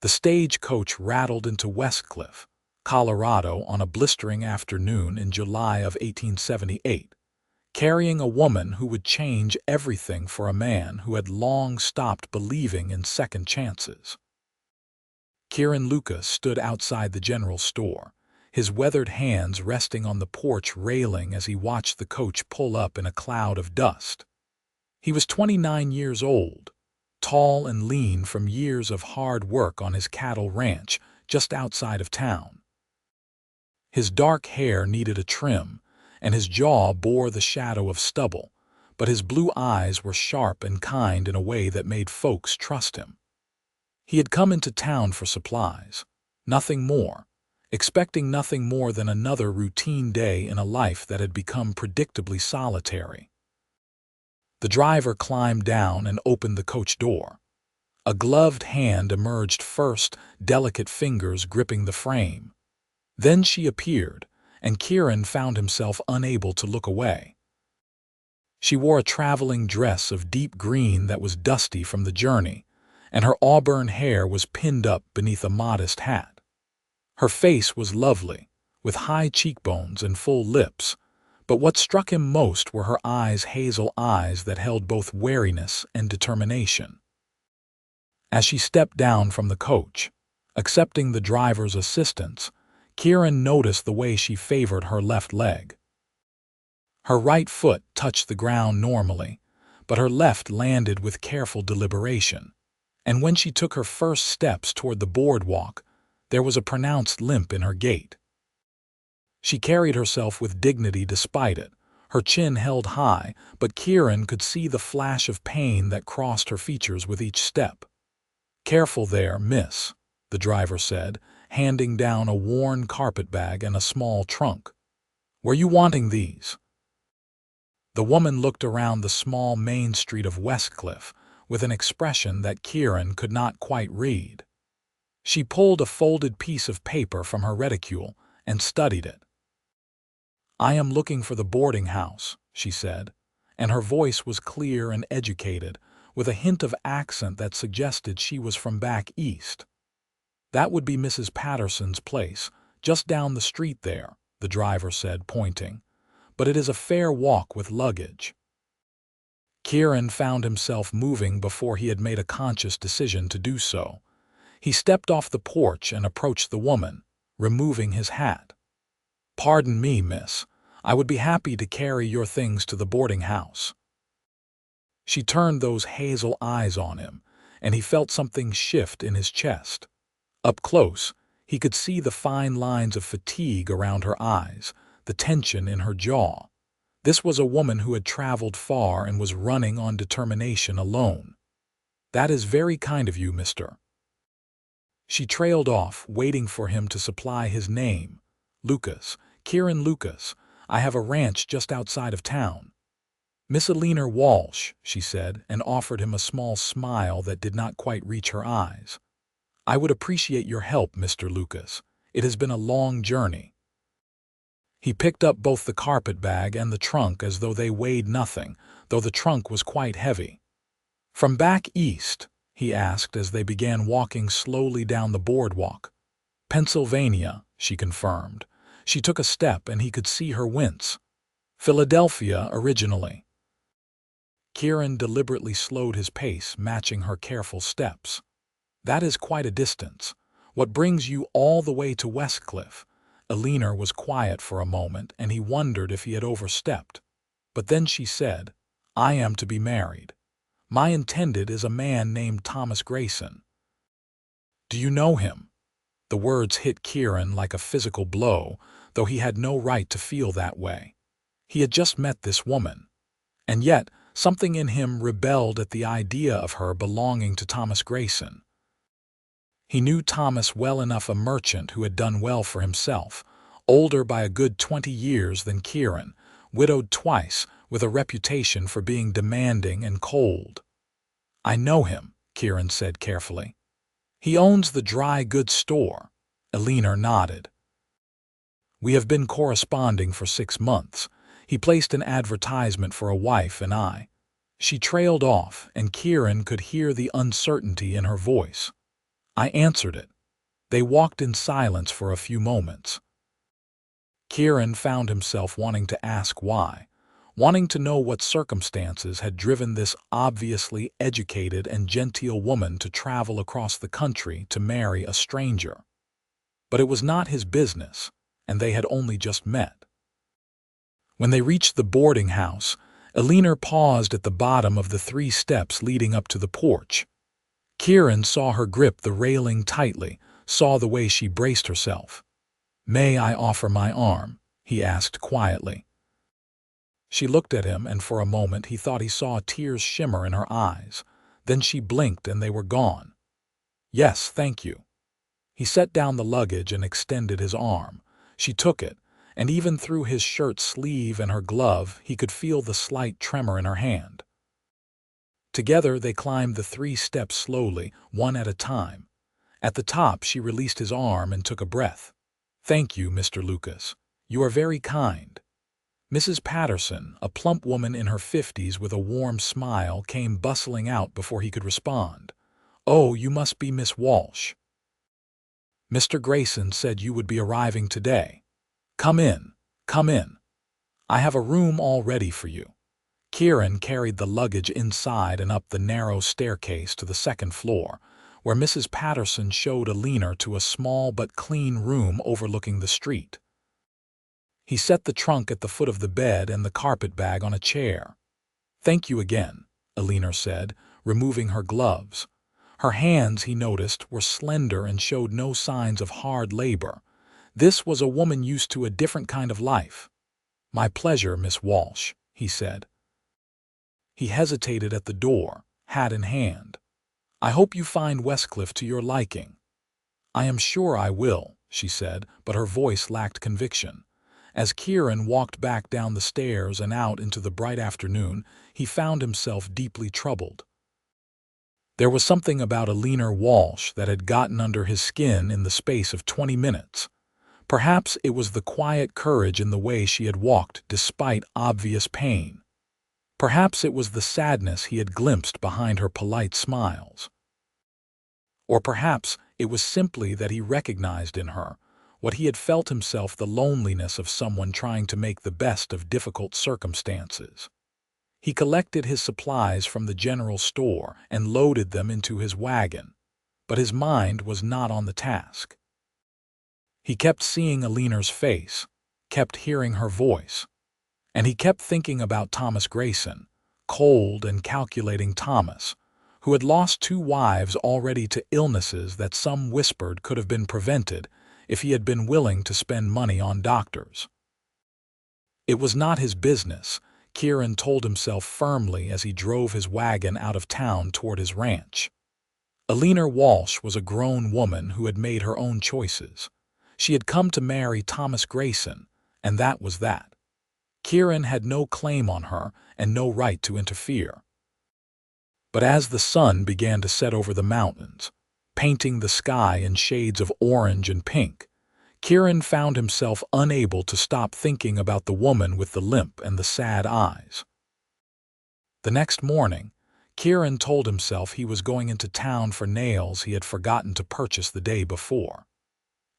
The stagecoach rattled into Westcliffe, Colorado on a blistering afternoon in July of 1878, carrying a woman who would change everything for a man who had long stopped believing in second chances. Kieran Lucas stood outside the general store, his weathered hands resting on the porch railing as he watched the coach pull up in a cloud of dust. He was 29 years old, tall and lean from years of hard work on his cattle ranch just outside of town. His dark hair needed a trim, and his jaw bore the shadow of stubble, but his blue eyes were sharp and kind in a way that made folks trust him. He had come into town for supplies, nothing more, expecting nothing more than another routine day in a life that had become predictably solitary. The driver climbed down and opened the coach door. A gloved hand emerged first, delicate fingers gripping the frame. Then she appeared, and Kieran found himself unable to look away. She wore a traveling dress of deep green that was dusty from the journey, and her auburn hair was pinned up beneath a modest hat. Her face was lovely, with high cheekbones and full lips, but what struck him most were her hazel eyes that held both wariness and determination. As she stepped down from the coach, accepting the driver's assistance, Kieran noticed the way she favored her left leg. Her right foot touched the ground normally, but her left landed with careful deliberation, and when she took her first steps toward the boardwalk, there was a pronounced limp in her gait. She carried herself with dignity despite it, her chin held high, but Kieran could see the flash of pain that crossed her features with each step. "Careful there, miss," the driver said, handing down a worn carpetbag and a small trunk. "Were you wanting these?" The woman looked around the small main street of Westcliffe with an expression that Kieran could not quite read. She pulled a folded piece of paper from her reticule and studied it. "I am looking for the boarding house," she said, and her voice was clear and educated, with a hint of accent that suggested she was from back east. "That would be Mrs. Patterson's place, just down the street there," the driver said, pointing. "But it is a fair walk with luggage." Kieran found himself moving before he had made a conscious decision to do so. He stepped off the porch and approached the woman, removing his hat. "Pardon me, miss. I would be happy to carry your things to the boarding house." She turned those hazel eyes on him, and he felt something shift in his chest. Up close, he could see the fine lines of fatigue around her eyes, the tension in her jaw. This was a woman who had traveled far and was running on determination alone. "That is very kind of you, mister." She trailed off, waiting for him to supply his name. "Lucas, Kieran Lucas. I have a ranch just outside of town." "Miss Eleanor Walsh," she said, and offered him a small smile that did not quite reach her eyes. "I would appreciate your help, Mr. Lucas. It has been a long journey." He picked up both the carpetbag and the trunk as though they weighed nothing, though the trunk was quite heavy. "From back east?" he asked as they began walking slowly down the boardwalk. "Pennsylvania," she confirmed. She took a step and he could see her wince. "Philadelphia originally." Kieran deliberately slowed his pace, matching her careful steps. "That is quite a distance. What brings you all the way to Westcliffe?" Eleanor was quiet for a moment, and he wondered if he had overstepped. But then she said, "I am to be married. My intended is a man named Thomas Grayson." "Do you know him?" The words hit Kieran like a physical blow, though he had no right to feel that way. He had just met this woman. And yet, something in him rebelled at the idea of her belonging to Thomas Grayson. He knew Thomas well enough, a merchant who had done well for himself, older by a good 20 years than Kieran, widowed twice, with a reputation for being demanding and cold. "I know him," Kieran said carefully. "He owns the dry goods store." Eleanor nodded. "We have been corresponding for 6 months. He placed an advertisement for a wife and I." She trailed off, and Kieran could hear the uncertainty in her voice. I answered it. They walked in silence for a few moments. Kieran found himself wanting to ask why, wanting to know what circumstances had driven this obviously educated and genteel woman to travel across the country to marry a stranger. But it was not his business, and they had only just met. When they reached the boarding house, Eleanor paused at the bottom of the 3 steps leading up to the porch. Kieran saw her grip the railing tightly, saw the way she braced herself. "May I offer my arm?" he asked quietly. She looked at him, and for a moment he thought he saw tears shimmer in her eyes. Then she blinked and they were gone. "Yes, thank you." He set down the luggage and extended his arm. She took it, and even through his shirt sleeve and her glove he could feel the slight tremor in her hand. Together they climbed the 3 steps slowly, one at a time. At the top she released his arm and took a breath. "Thank you, Mr. Lucas. You are very kind." Mrs. Patterson, a plump woman in her 50s with a warm smile, came bustling out before he could respond. "Oh, you must be Miss Walsh. Mr. Grayson said you would be arriving today. Come in, come in. I have a room all ready for you." Kieran carried the luggage inside and up the narrow staircase to the 2nd floor, where Mrs. Patterson showed Eleanor to a small but clean room overlooking the street. He set the trunk at the foot of the bed and the carpet bag on a chair. "Thank you again," Eleanor said, removing her gloves. Her hands, he noticed, were slender and showed no signs of hard labor. This was a woman used to a different kind of life. "My pleasure, Miss Walsh," he said. He hesitated at the door, hat in hand. "I hope you find Westcliffe to your liking." "I am sure I will," she said, but her voice lacked conviction. As Kieran walked back down the stairs and out into the bright afternoon, he found himself deeply troubled. There was something about Eleanor Walsh that had gotten under his skin in the space of 20 minutes. Perhaps it was the quiet courage in the way she had walked despite obvious pain. Perhaps it was the sadness he had glimpsed behind her polite smiles. Or perhaps it was simply that he recognized in her what he had felt himself, the loneliness of someone trying to make the best of difficult circumstances. He collected his supplies from the general store and loaded them into his wagon, but his mind was not on the task. He kept seeing Eleanor's face, kept hearing her voice, and he kept thinking about Thomas Grayson, cold and calculating Thomas, who had lost 2 wives already to illnesses that some whispered could have been prevented if he had been willing to spend money on doctors. It was not his business, Kieran told himself firmly as he drove his wagon out of town toward his ranch. Eleanor Walsh was a grown woman who had made her own choices. She had come to marry Thomas Grayson, and that was that. Kieran had no claim on her and no right to interfere. But as the sun began to set over the mountains, painting the sky in shades of orange and pink, Kieran found himself unable to stop thinking about the woman with the limp and the sad eyes. The next morning, Kieran told himself he was going into town for nails he had forgotten to purchase the day before.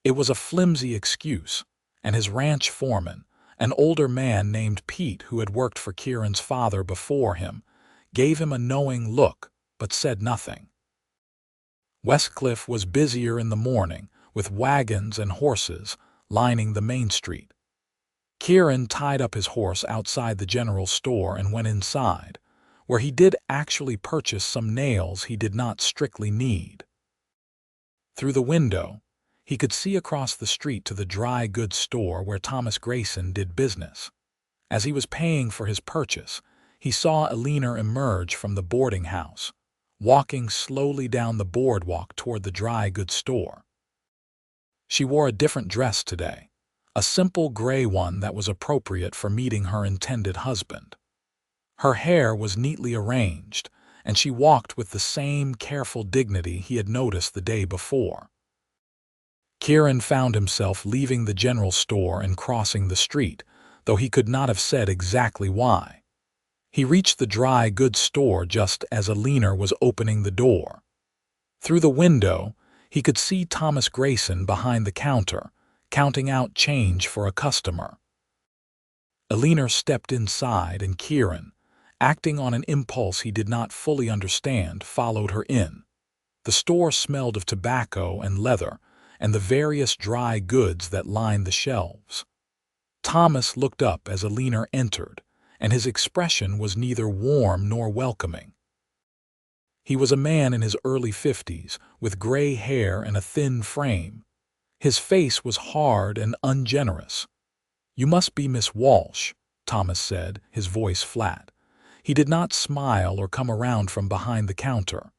It was a flimsy excuse, and his ranch foreman, an older man named Pete who had worked for Kieran's father before him, gave him a knowing look but said nothing. Westcliffe was busier in the morning, with wagons and horses lining the main street. Kieran tied up his horse outside the general store and went inside, where he did actually purchase some nails he did not strictly need. Through the window, he could see across the street to the dry goods store where Thomas Grayson did business. As he was paying for his purchase, he saw Eleanor emerge from the boarding house, walking slowly down the boardwalk toward the dry goods store. She wore a different dress today, a simple gray one that was appropriate for meeting her intended husband. Her hair was neatly arranged, and she walked with the same careful dignity he had noticed the day before. Kieran found himself leaving the general store and crossing the street, though he could not have said exactly why. He reached the dry goods store just as Eleanor was opening the door. Through the window, He could see Thomas Grayson behind the counter, counting out change for a customer. Eleanor stepped inside and Kieran, acting on an impulse he did not fully understand, followed her in. The store smelled of tobacco and leather and the various dry goods that lined the shelves. Thomas looked up as Eleanor entered, and his expression was neither warm nor welcoming. He was a man in his early 50s, with gray hair and a thin frame. His face was hard and ungenerous. "You must be Miss Walsh," Thomas said, his voice flat. He did not smile or come around from behind the counter.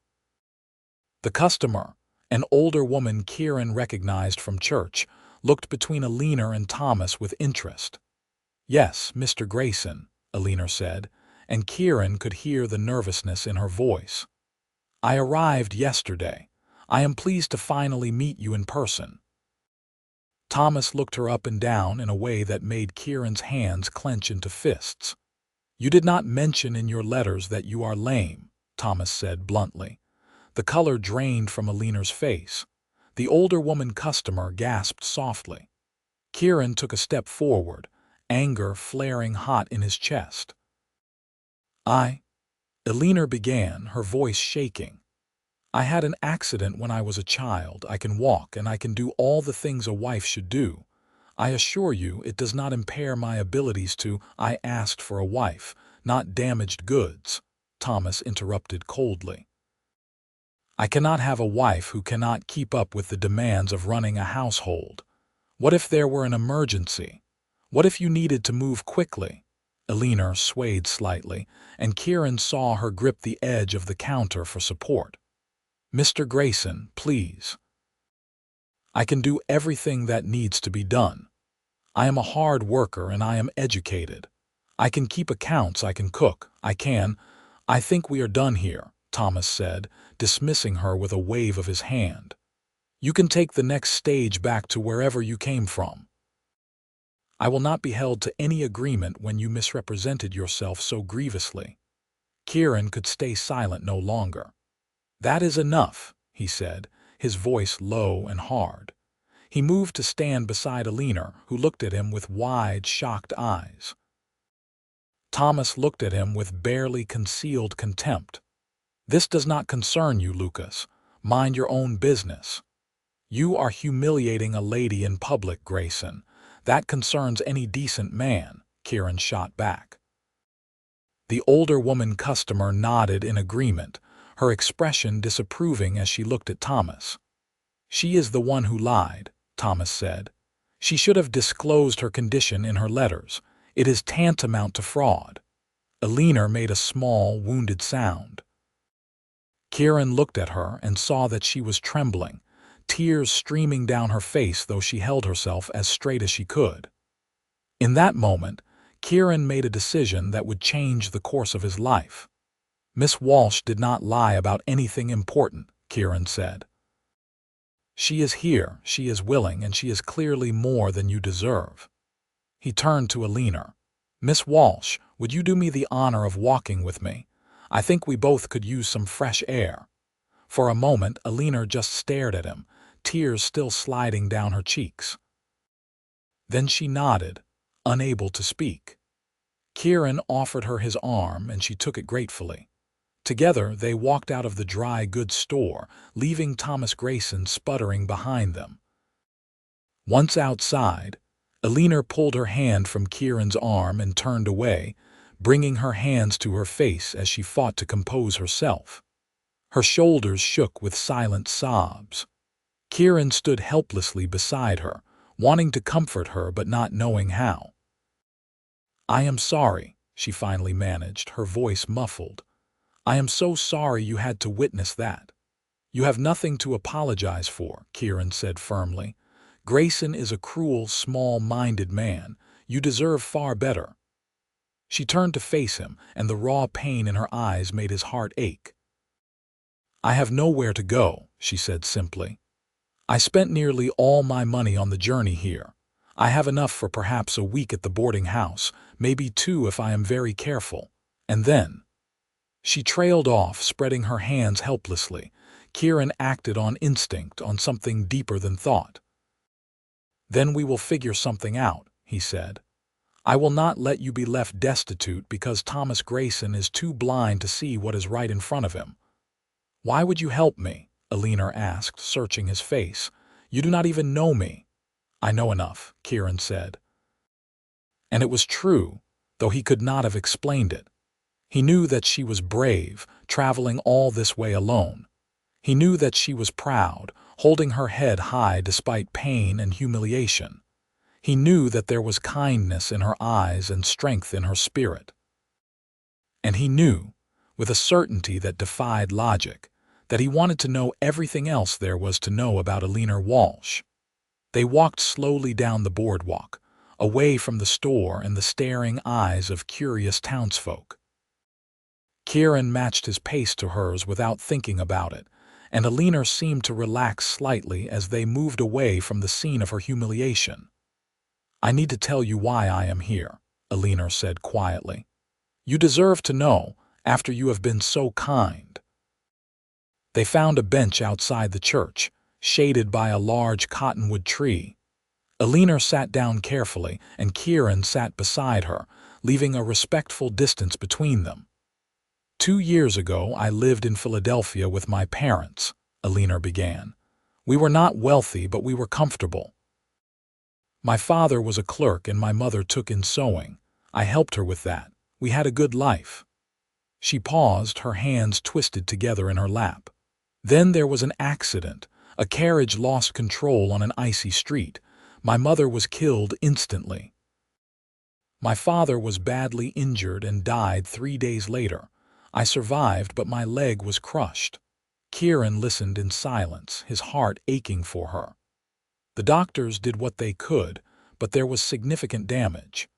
The customer, an older woman Kieran recognized from church, looked between Eleanor and Thomas with interest. "Yes, Mr. Grayson," Eleanor said, and Kieran could hear the nervousness in her voice. "I arrived yesterday. I am pleased to finally meet you in person." Thomas looked her up and down in a way that made Kieran's hands clench into fists. "You did not mention in your letters that you are lame," Thomas said bluntly. The color drained from Eleanor's face. The older woman customer gasped softly. Kieran took a step forward, anger flaring hot in his chest. Eleanor began, her voice shaking. "I had an accident when I was a child. I can walk and I can do all the things a wife should do. I assure you it does not impair my abilities to—" "I asked for a wife, not damaged goods," Thomas interrupted coldly. "I cannot have a wife who cannot keep up with the demands of running a household. What if there were an emergency? What if you needed to move quickly?" Eleanor swayed slightly, and Kieran saw her grip the edge of the counter for support. "Mr. Grayson, please. I can do everything that needs to be done. I am a hard worker and I am educated. I can keep accounts, I can cook, I think we are done here," Thomas said, dismissing her with a wave of his hand. "You can take the next stage back to wherever you came from. I will not be held to any agreement when you misrepresented yourself so grievously." Kieran could stay silent no longer. "That is enough," he said, his voice low and hard. He moved to stand beside Eleanor, who looked at him with wide, shocked eyes. Thomas looked at him with barely concealed contempt. "This does not concern you, Lucas. Mind your own business." "You are humiliating a lady in public, Grayson. That concerns any decent man," Kieran shot back. The older woman customer nodded in agreement, her expression disapproving as she looked at Thomas. "She is the one who lied," Thomas said. "She should have disclosed her condition in her letters. It is tantamount to fraud." Eleanor made a small, wounded sound. Kieran looked at her and saw that she was trembling, tears streaming down her face, though she held herself as straight as she could. In that moment, Kieran made a decision that would change the course of his life. "Miss Walsh did not lie about anything important," Kieran said. "She is here, she is willing, and she is clearly more than you deserve." He turned to Eleanor. "Miss Walsh, would you do me the honor of walking with me? I think we both could use some fresh air." For a moment, Eleanor just stared at him, tears still sliding down her cheeks. Then she nodded, unable to speak. Kieran offered her his arm, and she took it gratefully. Together, they walked out of the dry goods store, leaving Thomas Grayson sputtering behind them. Once outside, Eleanor pulled her hand from Kieran's arm and turned away, bringing her hands to her face as she fought to compose herself. Her shoulders shook with silent sobs. Kieran stood helplessly beside her, wanting to comfort her but not knowing how. "I am sorry," she finally managed, her voice muffled. "I am so sorry you had to witness that." "You have nothing to apologize for," Kieran said firmly. "Grayson is a cruel, small-minded man. You deserve far better." She turned to face him, and the raw pain in her eyes made his heart ache. "I have nowhere to go," she said simply. "I spent nearly all my money on the journey here. I have enough for perhaps a week at the boarding house, maybe 2 if I am very careful. And then—" She trailed off, spreading her hands helplessly. Kieran acted on instinct, on something deeper than thought. "Then we will figure something out," he said. "I will not let you be left destitute because Thomas Grayson is too blind to see what is right in front of him." "Why would you help me?" Eleanor asked, searching his face. "You do not even know me." "I know enough," Kieran said. And it was true, though he could not have explained it. He knew that she was brave, traveling all this way alone. He knew that she was proud, holding her head high despite pain and humiliation. He knew that there was kindness in her eyes and strength in her spirit. And he knew, with a certainty that defied logic, that he wanted to know everything else there was to know about Eleanor Walsh. They walked slowly down the boardwalk, away from the store and the staring eyes of curious townsfolk. Kieran matched his pace to hers without thinking about it, and Eleanor seemed to relax slightly as they moved away from the scene of her humiliation. "I need to tell you why I am here," Eleanor said quietly. "You deserve to know, after you have been so kind." They found a bench outside the church, shaded by a large cottonwood tree. Eleanor sat down carefully, and Kieran sat beside her, leaving a respectful distance between them. "2 years ago, I lived in Philadelphia with my parents," Eleanor began. "We were not wealthy, but we were comfortable. My father was a clerk and my mother took in sewing. I helped her with that. We had a good life." She paused, her hands twisted together in her lap. "Then there was an accident. A carriage lost control on an icy street. My mother was killed instantly. My father was badly injured and died 3 days later. I survived, but my leg was crushed." Kieran listened in silence, his heart aching for her. The doctors did what they could, but there was significant damage.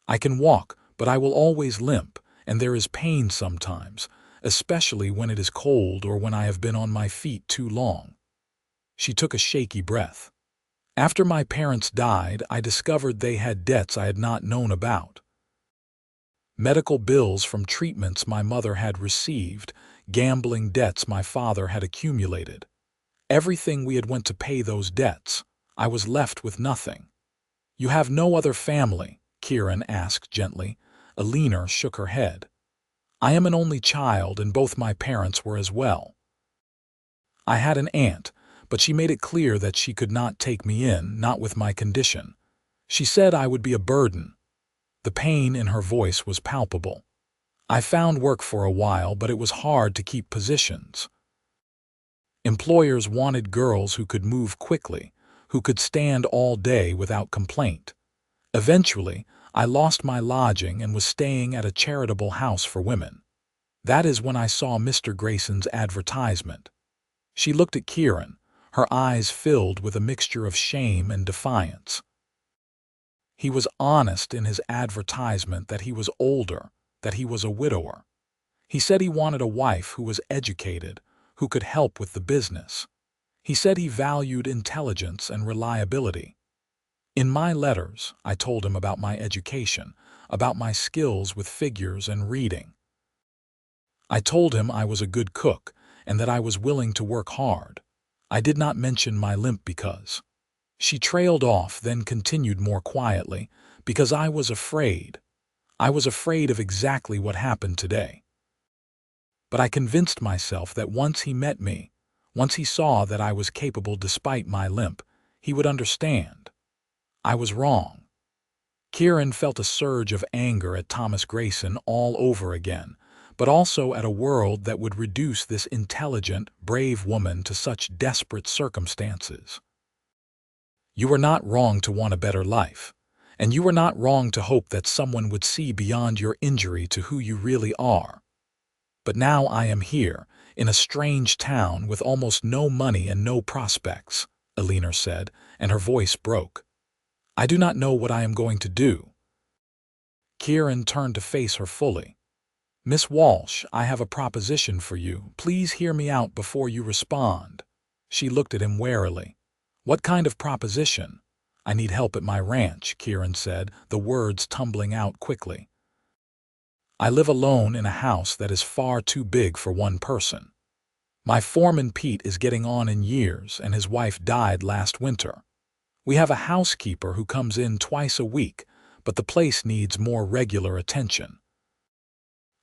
"I can walk, but I will always limp, and there is pain sometimes, especially when it is cold or when I have been on my feet too long." She took a shaky breath. "After my parents died, I discovered they had debts I had not known about. Medical bills from treatments my mother had received, gambling debts my father had accumulated. Everything we had went to pay those debts. I was left with nothing." "You have no other family?" Kieran asked gently. Eleanor shook her head. "I am an only child, and both my parents were as well. I had an aunt, but she made it clear that she could not take me in, not with my condition. She said I would be a burden." The pain in her voice was palpable. "I found work for a while, but it was hard to keep positions. Employers wanted girls who could move quickly, who could stand all day without complaint. Eventually, I lost my lodging and was staying at a charitable house for women. That is when I saw Mr. Grayson's advertisement." She looked at Kieran, her eyes filled with a mixture of shame and defiance. He was honest in his advertisement that he was older, that he was a widower. He said he wanted a wife who was educated, who could help with the business. He said he valued intelligence and reliability. In my letters, I told him about my education, about my skills with figures and reading. I told him I was a good cook and that I was willing to work hard. I did not mention my limp because—" She trailed off, then continued more quietly, "because I was afraid. I was afraid of exactly what happened today. But I convinced myself that once he met me, once he saw that I was capable despite my limp, he would understand. I was wrong." Kieran felt a surge of anger at Thomas Grayson all over again, but also at a world that would reduce this intelligent, brave woman to such desperate circumstances. "You were not wrong to want a better life, and you were not wrong to hope that someone would see beyond your injury to who you really are. But now I am here, in a strange town with almost no money and no prospects," Eleanor said, and her voice broke. "I do not know what I am going to do." Kieran turned to face her fully. "Miss Walsh, I have a proposition for you. Please hear me out before you respond." She looked at him warily. "What kind of proposition?" "I need help at my ranch," Kieran said, the words tumbling out quickly. "I live alone in a house that is far too big for one person. My foreman Pete is getting on in years, and his wife died last winter. We have a housekeeper who comes in twice a week, but the place needs more regular attention.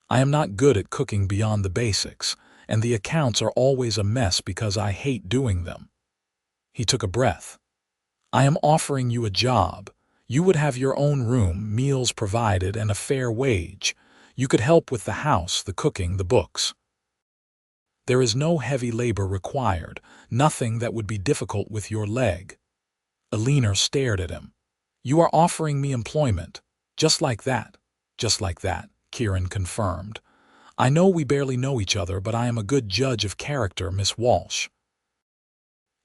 I am not good at cooking beyond the basics, and the accounts are always a mess because I hate doing them. He took a breath. I am offering you a job. You would have your own room, meals provided, and a fair wage. You could help with the house, the cooking, the books. There is no heavy labor required, nothing that would be difficult with your leg. Eleanor stared at him. You are offering me employment. Just like that. Just like that, Kieran confirmed. I know we barely know each other, but I am a good judge of character, Miss Walsh.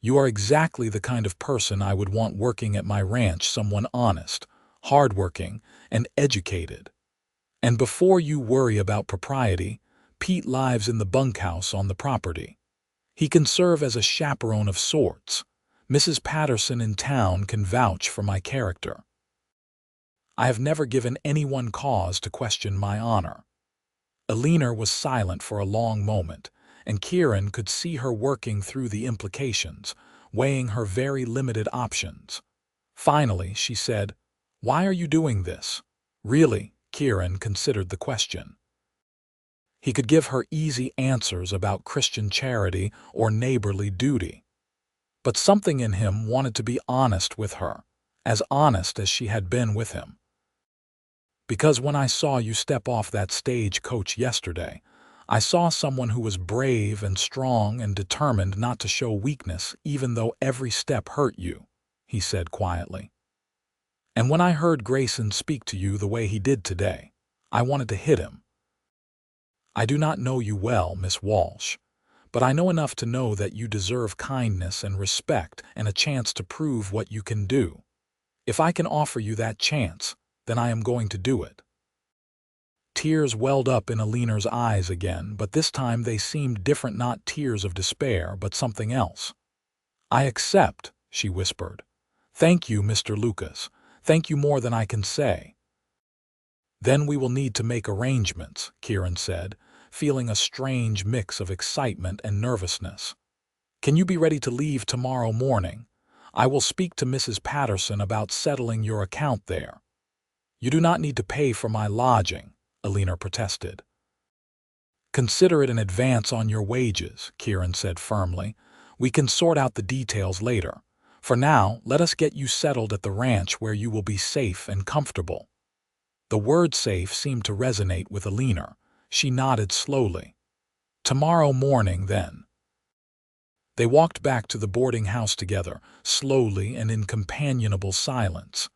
You are exactly the kind of person I would want working at my ranch, someone honest, hardworking, and educated. And before you worry about propriety, Pete lives in the bunkhouse on the property. He can serve as a chaperone of sorts. Mrs. Patterson in town can vouch for my character. I have never given anyone cause to question my honor. Eleanor was silent for a long moment, and Kieran could see her working through the implications, weighing her very limited options. Finally, she said, "Why are you doing this?" Really, Kieran considered the question. He could give her easy answers about Christian charity or neighborly duty. But something in him wanted to be honest with her, as honest as she had been with him. Because when I saw you step off that stagecoach yesterday, I saw someone who was brave and strong and determined not to show weakness even though every step hurt you, he said quietly. And when I heard Grayson speak to you the way he did today, I wanted to hit him. I do not know you well, Miss Walsh, but I know enough to know that you deserve kindness and respect and a chance to prove what you can do. If I can offer you that chance, then I am going to do it. Tears welled up in Eleanor's eyes again, but this time they seemed different, not tears of despair, but something else. I accept, she whispered. Thank you, Mr. Lucas. Thank you more than I can say. Then we will need to make arrangements, Kieran said, feeling a strange mix of excitement and nervousness. Can you be ready to leave tomorrow morning? I will speak to Mrs. Patterson about settling your account there. You do not need to pay for my lodging, Eleanor protested. Consider it an advance on your wages, Kieran said firmly. We can sort out the details later. For now, let us get you settled at the ranch where you will be safe and comfortable. The word safe seemed to resonate with Eleanor. She nodded slowly. Tomorrow morning, then. They walked back to the boarding house together, slowly and in companionable silence.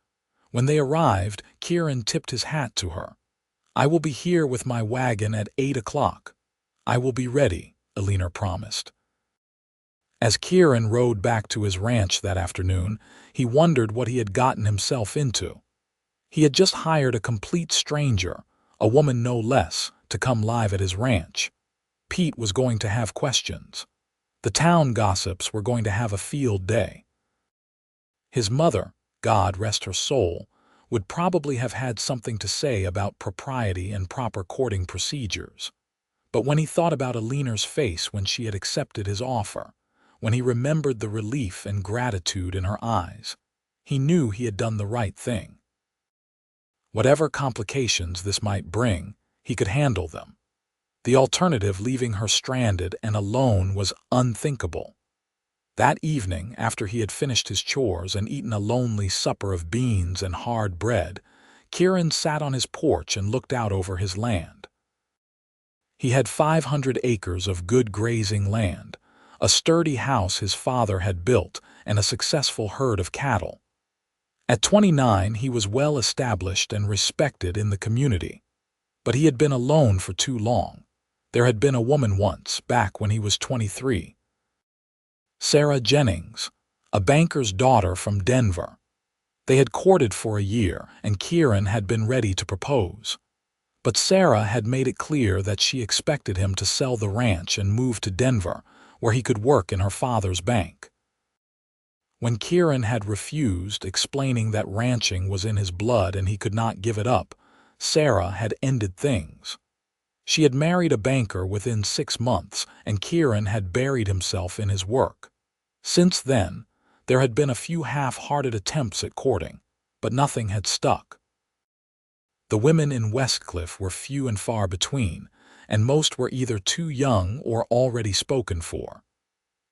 When they arrived, Kieran tipped his hat to her. I will be here with my wagon at 8 o'clock. I will be ready, Eleanor promised. As Kieran rode back to his ranch that afternoon, he wondered what he had gotten himself into. He had just hired a complete stranger, a woman no less, to come live at his ranch. Pete was going to have questions. The town gossips were going to have a field day. His mother, God rest her soul, would probably have had something to say about propriety and proper courting procedures. But when he thought about Eleanor's face when she had accepted his offer, when he remembered the relief and gratitude in her eyes, he knew he had done the right thing. Whatever complications this might bring, he could handle them. The alternative, leaving her stranded and alone, was unthinkable. That evening, after he had finished his chores and eaten a lonely supper of beans and hard bread, Kieran sat on his porch and looked out over his land. He had 500 acres of good grazing land, a sturdy house his father had built, and a successful herd of cattle. At 29, he was well established and respected in the community. But he had been alone for too long. There had been a woman once, back when he was 23. Sarah Jennings, a banker's daughter from Denver. They had courted for a year, and Kieran had been ready to propose. But Sarah had made it clear that she expected him to sell the ranch and move to Denver, where he could work in her father's bank. When Kieran had refused, explaining that ranching was in his blood and he could not give it up, Sarah had ended things. She had married a banker within 6 months, and Kieran had buried himself in his work. Since then, there had been a few half-hearted attempts at courting, but nothing had stuck. The women in Westcliffe were few and far between, and most were either too young or already spoken for.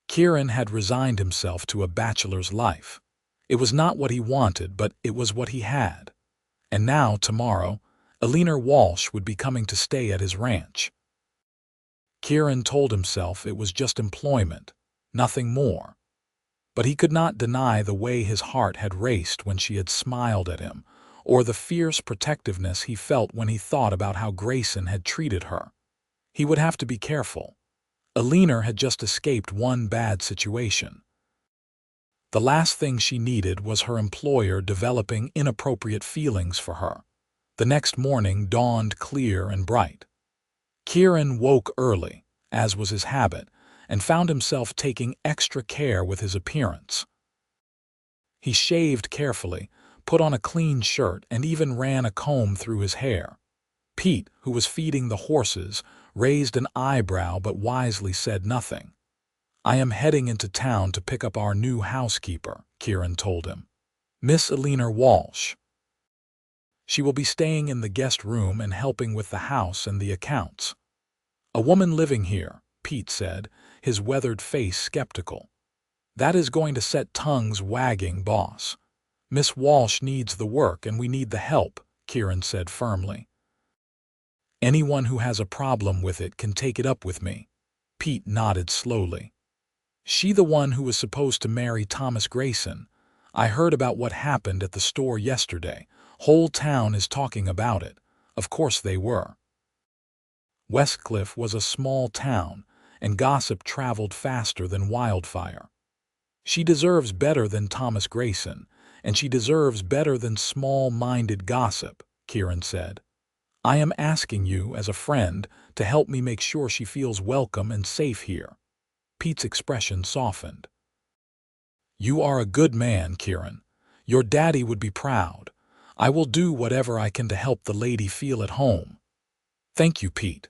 Kieran had resigned himself to a bachelor's life. It was not what he wanted, but it was what he had. And now, tomorrow, Eleanor Walsh would be coming to stay at his ranch. Kieran told himself it was just employment, nothing more. But he could not deny the way his heart had raced when she had smiled at him, or the fierce protectiveness he felt when he thought about how Grayson had treated her. He would have to be careful. Eleanor had just escaped one bad situation. The last thing she needed was her employer developing inappropriate feelings for her. The next morning dawned clear and bright. Kieran woke early, as was his habit, and found himself taking extra care with his appearance. He shaved carefully, put on a clean shirt, and even ran a comb through his hair. Pete, who was feeding the horses, raised an eyebrow but wisely said nothing. "I am heading into town to pick up our new housekeeper," Kieran told him. "Miss Eleanor Walsh. She will be staying in the guest room and helping with the house and the accounts." "A woman living here," Pete said, his weathered face skeptical. "That is going to set tongues wagging, boss. Miss Walsh needs the work and we need the help," Kieran said firmly. "Anyone who has a problem with it can take it up with me." Pete nodded slowly. "She the one who was supposed to marry Thomas Grayson? I heard about what happened at the store yesterday. Whole town is talking about it." Of course they were. Westcliffe was a small town, and gossip traveled faster than wildfire. "She deserves better than Thomas Grayson, and she deserves better than small-minded gossip," Kieran said. "I am asking you, as a friend, to help me make sure she feels welcome and safe here." Pete's expression softened. "You are a good man, Kieran. Your daddy would be proud. I will do whatever I can to help the lady feel at home." "Thank you, Pete."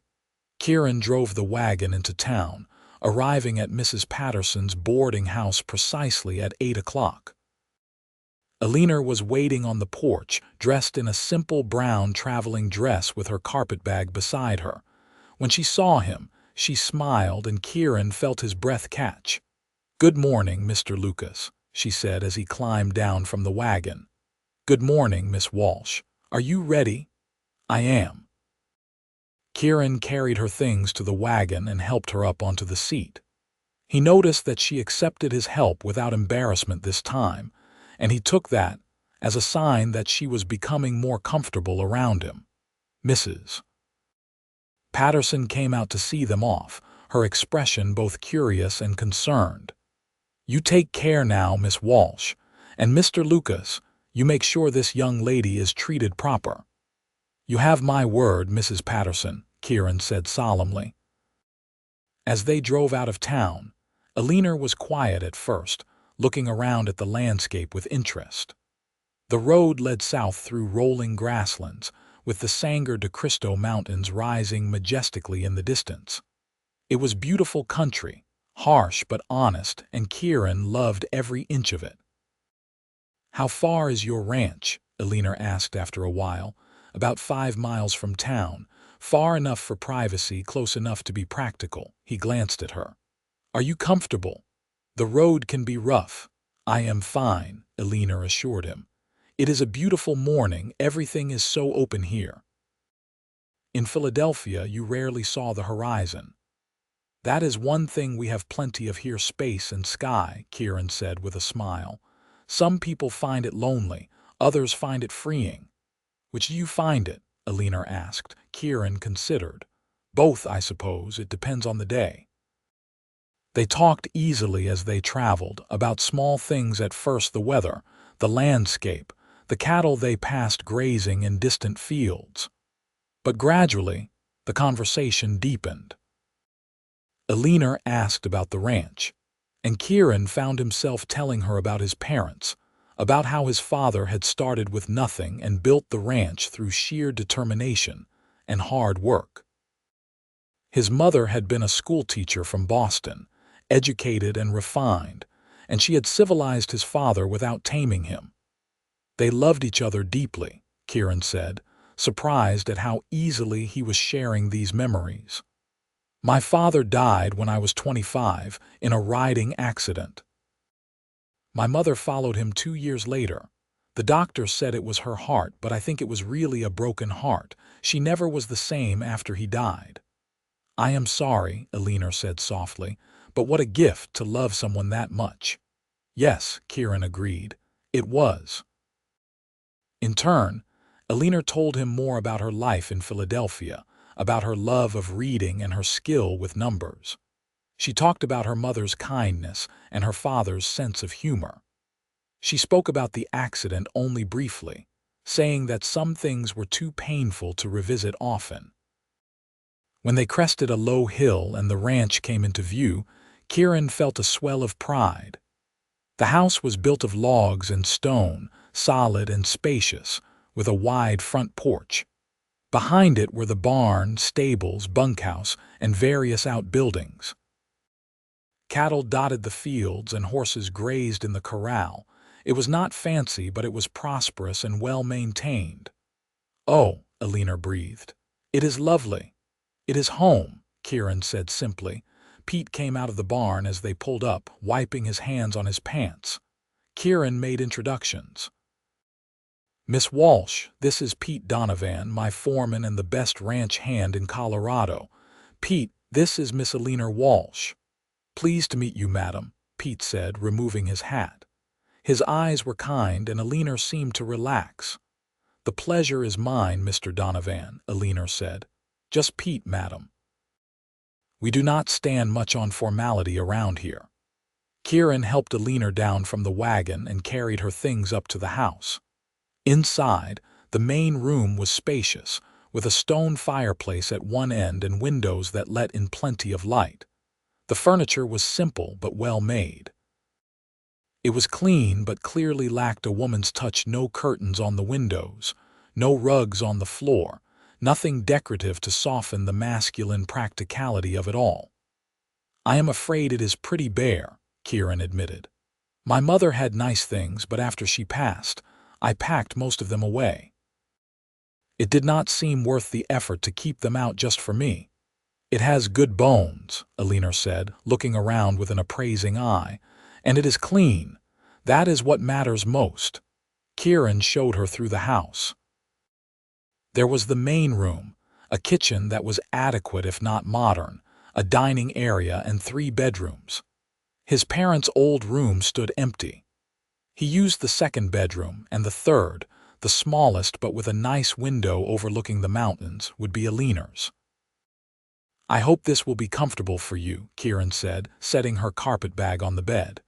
Kieran drove the wagon into town, arriving at Mrs. Patterson's boarding house precisely at 8 o'clock. Eleanor was waiting on the porch, dressed in a simple brown traveling dress with her carpetbag beside her. When she saw him, she smiled and Kieran felt his breath catch. "Good morning, Mr. Lucas," she said as he climbed down from the wagon. "Good morning, Miss Walsh. Are you ready?" "I am." Kieran carried her things to the wagon and helped her up onto the seat. He noticed that she accepted his help without embarrassment this time, and he took that as a sign that she was becoming more comfortable around him. Mrs. Patterson came out to see them off, her expression both curious and concerned. "You take care now, Miss Walsh, and Mr. Lucas, you make sure this young lady is treated proper." "You have my word, Mrs. Patterson," Kieran said solemnly. As they drove out of town, Eleanor was quiet at first, looking around at the landscape with interest. The road led south through rolling grasslands, with the Sangre de Cristo Mountains rising majestically in the distance. It was beautiful country, harsh but honest, and Kieran loved every inch of it. "How far is your ranch?" Eleanor asked after a while. "About 5 miles from town. Far enough for privacy, close enough to be practical." He glanced at her. "Are you comfortable?" "The road can be rough." "I am fine," Eleanor assured him. "It is a beautiful morning. Everything is so open here." "In Philadelphia, you rarely saw the horizon." "That is one thing we have plenty of here, space and sky," Kieran said with a smile. "Some people find it lonely, others find it freeing." "Which do you find it?" Eleanor asked. Kieran considered. "Both, I suppose. It depends on the day." They talked easily as they traveled, about small things at first: the weather, the landscape, the cattle they passed grazing in distant fields. But gradually, the conversation deepened. Eleanor asked about the ranch, and Kieran found himself telling her about his parents, about how his father had started with nothing and built the ranch through sheer determination and hard work. His mother had been a schoolteacher from Boston, educated and refined, and she had civilized his father without taming him. They loved each other deeply, Kieran said, surprised at how easily he was sharing these memories. My father died when I was 25 in a riding accident. My mother followed him 2 years later. The doctor said it was her heart, but I think it was really a broken heart. She never was the same after he died. I am sorry, Eleanor said softly, but what a gift to love someone that much. Yes, Kieran agreed. It was. In turn, Eleanor told him more about her life in Philadelphia, about her love of reading and her skill with numbers. She talked about her mother's kindness and her father's sense of humor. She spoke about the accident only briefly, saying that some things were too painful to revisit often. When they crested a low hill and the ranch came into view, Kieran felt a swell of pride. The house was built of logs and stone, solid and spacious, with a wide front porch. Behind it were the barn, stables, bunkhouse, and various outbuildings. Cattle dotted the fields and horses grazed in the corral. It was not fancy, but it was prosperous and well-maintained. "Oh," Eleanor breathed. "It is lovely. It is home," Kieran said simply. Pete came out of the barn as they pulled up, wiping his hands on his pants. Kieran made introductions. "Miss Walsh, this is Pete Donovan, my foreman and the best ranch hand in Colorado. Pete, this is Miss Eleanor Walsh." "Pleased to meet you, madam," Pete said, removing his hat. His eyes were kind and Eleanor seemed to relax. "The pleasure is mine, Mr. Donovan," Eleanor said. "Just Pete, madam. We do not stand much on formality around here." Kieran helped Eleanor down from the wagon and carried her things up to the house. Inside, the main room was spacious, with a stone fireplace at one end and windows that let in plenty of light. The furniture was simple but well made. It was clean but clearly lacked a woman's touch. No curtains on the windows, no rugs on the floor, nothing decorative to soften the masculine practicality of it all. "I am afraid it is pretty bare," Kieran admitted. "My mother had nice things, but after she passed, I packed most of them away. It did not seem worth the effort to keep them out just for me." "It has good bones," Eleanor said, looking around with an appraising eye. "And it is clean. That is what matters most." Kieran showed her through the house. There was the main room, a kitchen that was adequate if not modern, a dining area and 3 bedrooms. His parents' old room stood empty. He used the 2nd bedroom, and the 3rd, the smallest but with a nice window overlooking the mountains, would be Eleanor's. "I hope this will be comfortable for you," Kieran said, setting her carpetbag on the bed.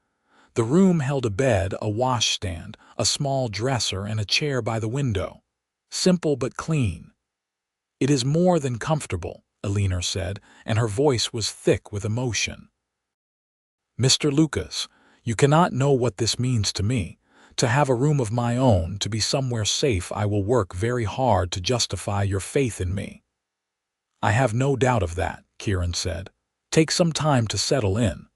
The room held a bed, a washstand, a small dresser, and a chair by the window. Simple but clean. "It is more than comfortable," Eleanor said, and her voice was thick with emotion. "Mr. Lucas, you cannot know what this means to me. To have a room of my own, to be somewhere safe. I will work very hard to justify your faith in me." "I have no doubt of that," Kieran said. "Take some time to settle in.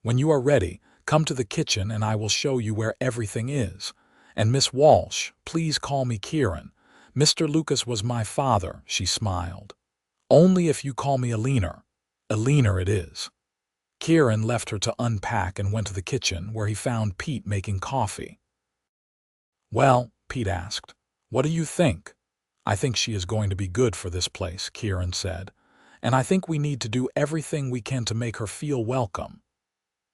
When you are ready, come to the kitchen and I will show you where everything is. And Miss Walsh, please call me Kieran. Mr. Lucas was my father," she smiled. "Only if you call me Eleanor. Eleanor it is." Kieran left her to unpack and went to the kitchen, where he found Pete making coffee. "Well," Pete asked, "what do you think?" "I think she is going to be good for this place," Kieran said. "And I think we need to do everything we can to make her feel welcome."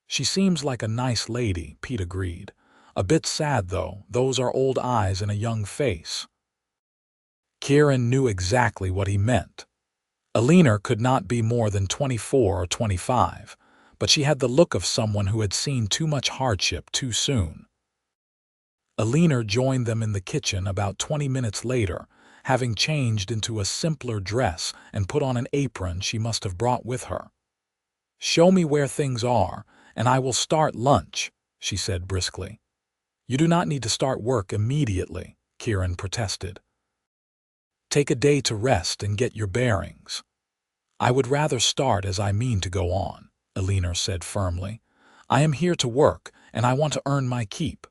"She seems like a nice lady," Pete agreed. "A bit sad, though. Those are old eyes in a young face." Kieran knew exactly what he meant. Eleanor could not be more than 24 or 25, but she had the look of someone who had seen too much hardship too soon. Eleanor joined them in the kitchen about 20 minutes later, having changed into a simpler dress and put on an apron she must have brought with her. "Show me where things are, and I will start lunch," she said briskly. "You do not need to start work immediately," Kieran protested. "Take a day to rest and get your bearings." I would rather start as I mean to go on, Eleanor said firmly. I am here to work, and I want to earn my keep.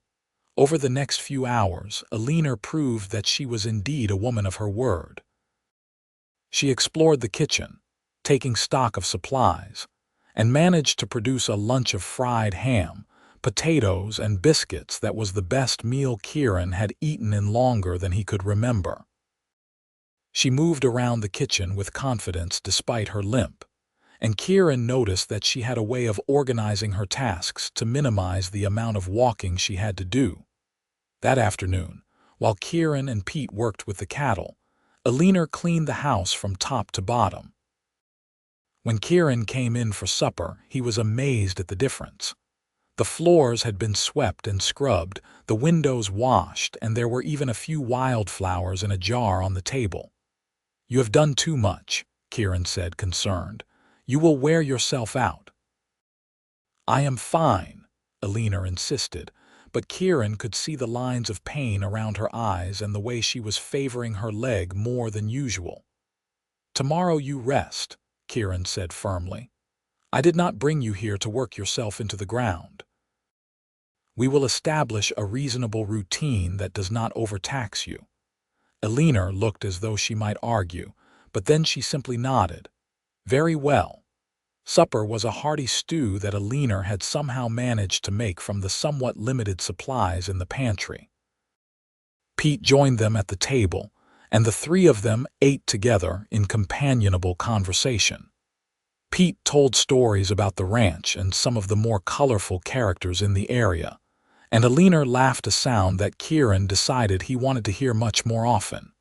Over the next few hours, Eleanor proved that she was indeed a woman of her word. She explored the kitchen, taking stock of supplies, and managed to produce a lunch of fried ham, potatoes, and biscuits that was the best meal Kieran had eaten in longer than he could remember. She moved around the kitchen with confidence despite her limp, and Kieran noticed that she had a way of organizing her tasks to minimize the amount of walking she had to do. That afternoon, while Kieran and Pete worked with the cattle, Eleanor cleaned the house from top to bottom. When Kieran came in for supper, he was amazed at the difference. The floors had been swept and scrubbed, the windows washed, and there were even a few wildflowers in a jar on the table. You have done too much, Kieran said, concerned. You will wear yourself out. I am fine, Eleanor insisted, but Kieran could see the lines of pain around her eyes and the way she was favoring her leg more than usual. Tomorrow you rest, Kieran said firmly. I did not bring you here to work yourself into the ground. We will establish a reasonable routine that does not overtax you. Eleanor looked as though she might argue, but then she simply nodded. Very well. Supper was a hearty stew that Eleanor had somehow managed to make from the somewhat limited supplies in the pantry. Pete joined them at the table, and the three of them ate together in companionable conversation. Pete told stories about the ranch and some of the more colorful characters in the area, and Eleanor laughed a sound that Kieran decided he wanted to hear much more often.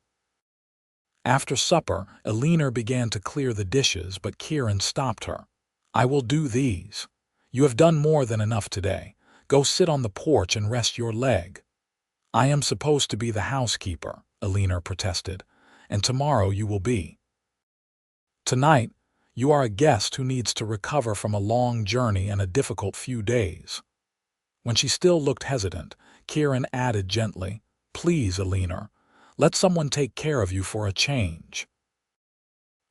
After supper, Eleanor began to clear the dishes, but Kieran stopped her. I will do these. You have done more than enough today. Go sit on the porch and rest your leg. I am supposed to be the housekeeper, Eleanor protested, and tomorrow you will be. Tonight, you are a guest who needs to recover from a long journey and a difficult few days. When she still looked hesitant, Kieran added gently, Please, Eleanor, let someone take care of you for a change.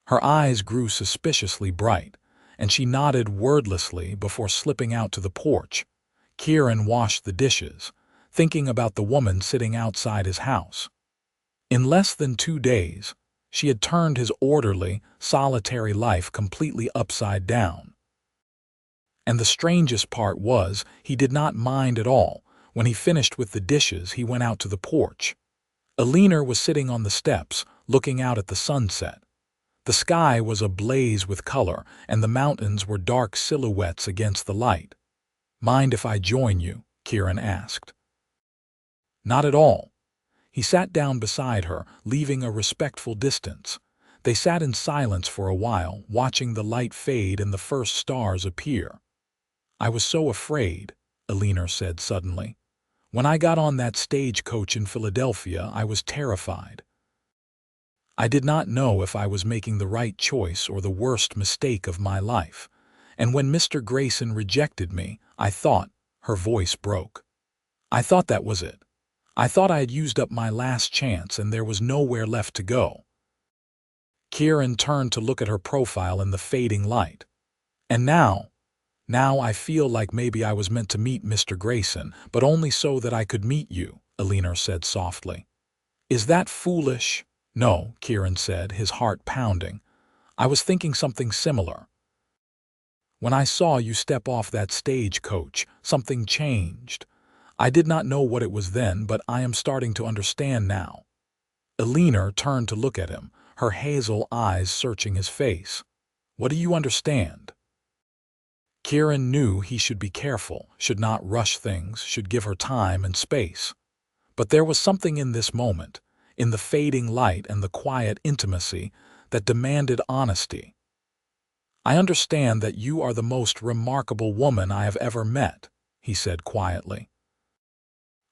Her eyes grew suspiciously bright, and she nodded wordlessly before slipping out to the porch. Kieran washed the dishes, thinking about the woman sitting outside his house. In less than 2 days, she had turned his orderly, solitary life completely upside down. And the strangest part was, he did not mind at all. When he finished with the dishes, he went out to the porch. Eleanor was sitting on the steps, looking out at the sunset. The sky was ablaze with color, and the mountains were dark silhouettes against the light. Mind if I join you? Kieran asked. Not at all. He sat down beside her, leaving a respectful distance. They sat in silence for a while, watching the light fade and the first stars appear. I was so afraid, Eleanor said suddenly. When I got on that stagecoach in Philadelphia, I was terrified. I did not know if I was making the right choice or the worst mistake of my life. And when Mr. Grayson rejected me, I thought, her voice broke. I thought that was it. I thought I had used up my last chance and there was nowhere left to go. Kieran turned to look at her profile in the fading light. And now I feel like maybe I was meant to meet Mr. Grayson, but only so that I could meet you, Eleanor said softly. Is that foolish? No, Kieran said, his heart pounding. I was thinking something similar. When I saw you step off that stagecoach, something changed. I did not know what it was then, but I am starting to understand now. Eleanor turned to look at him, her hazel eyes searching his face. What do you understand? Kieran knew he should be careful, should not rush things, should give her time and space. But there was something in this moment, in the fading light and the quiet intimacy, that demanded honesty. I understand that you are the most remarkable woman I have ever met, he said quietly.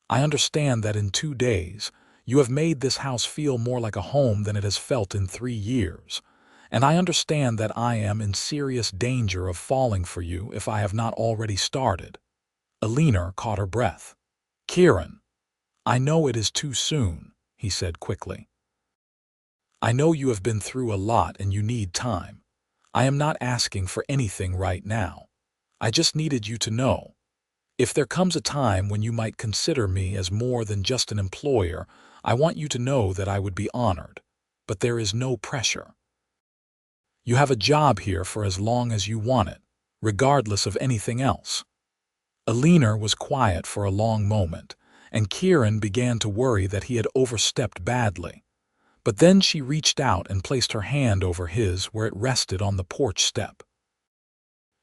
I understand that in 2 days, you have made this house feel more like a home than it has felt in 3 years. And I understand that I am in serious danger of falling for you if I have not already started. Eleanor caught her breath. Kieran, I know it is too soon, he said quickly. I know you have been through a lot and you need time. I am not asking for anything right now. I just needed you to know. If there comes a time when you might consider me as more than just an employer, I want you to know that I would be honored. But there is no pressure. You have a job here for as long as you want it, regardless of anything else." Eleanor was quiet for a long moment, and Kieran began to worry that he had overstepped badly. But then she reached out and placed her hand over his where it rested on the porch step.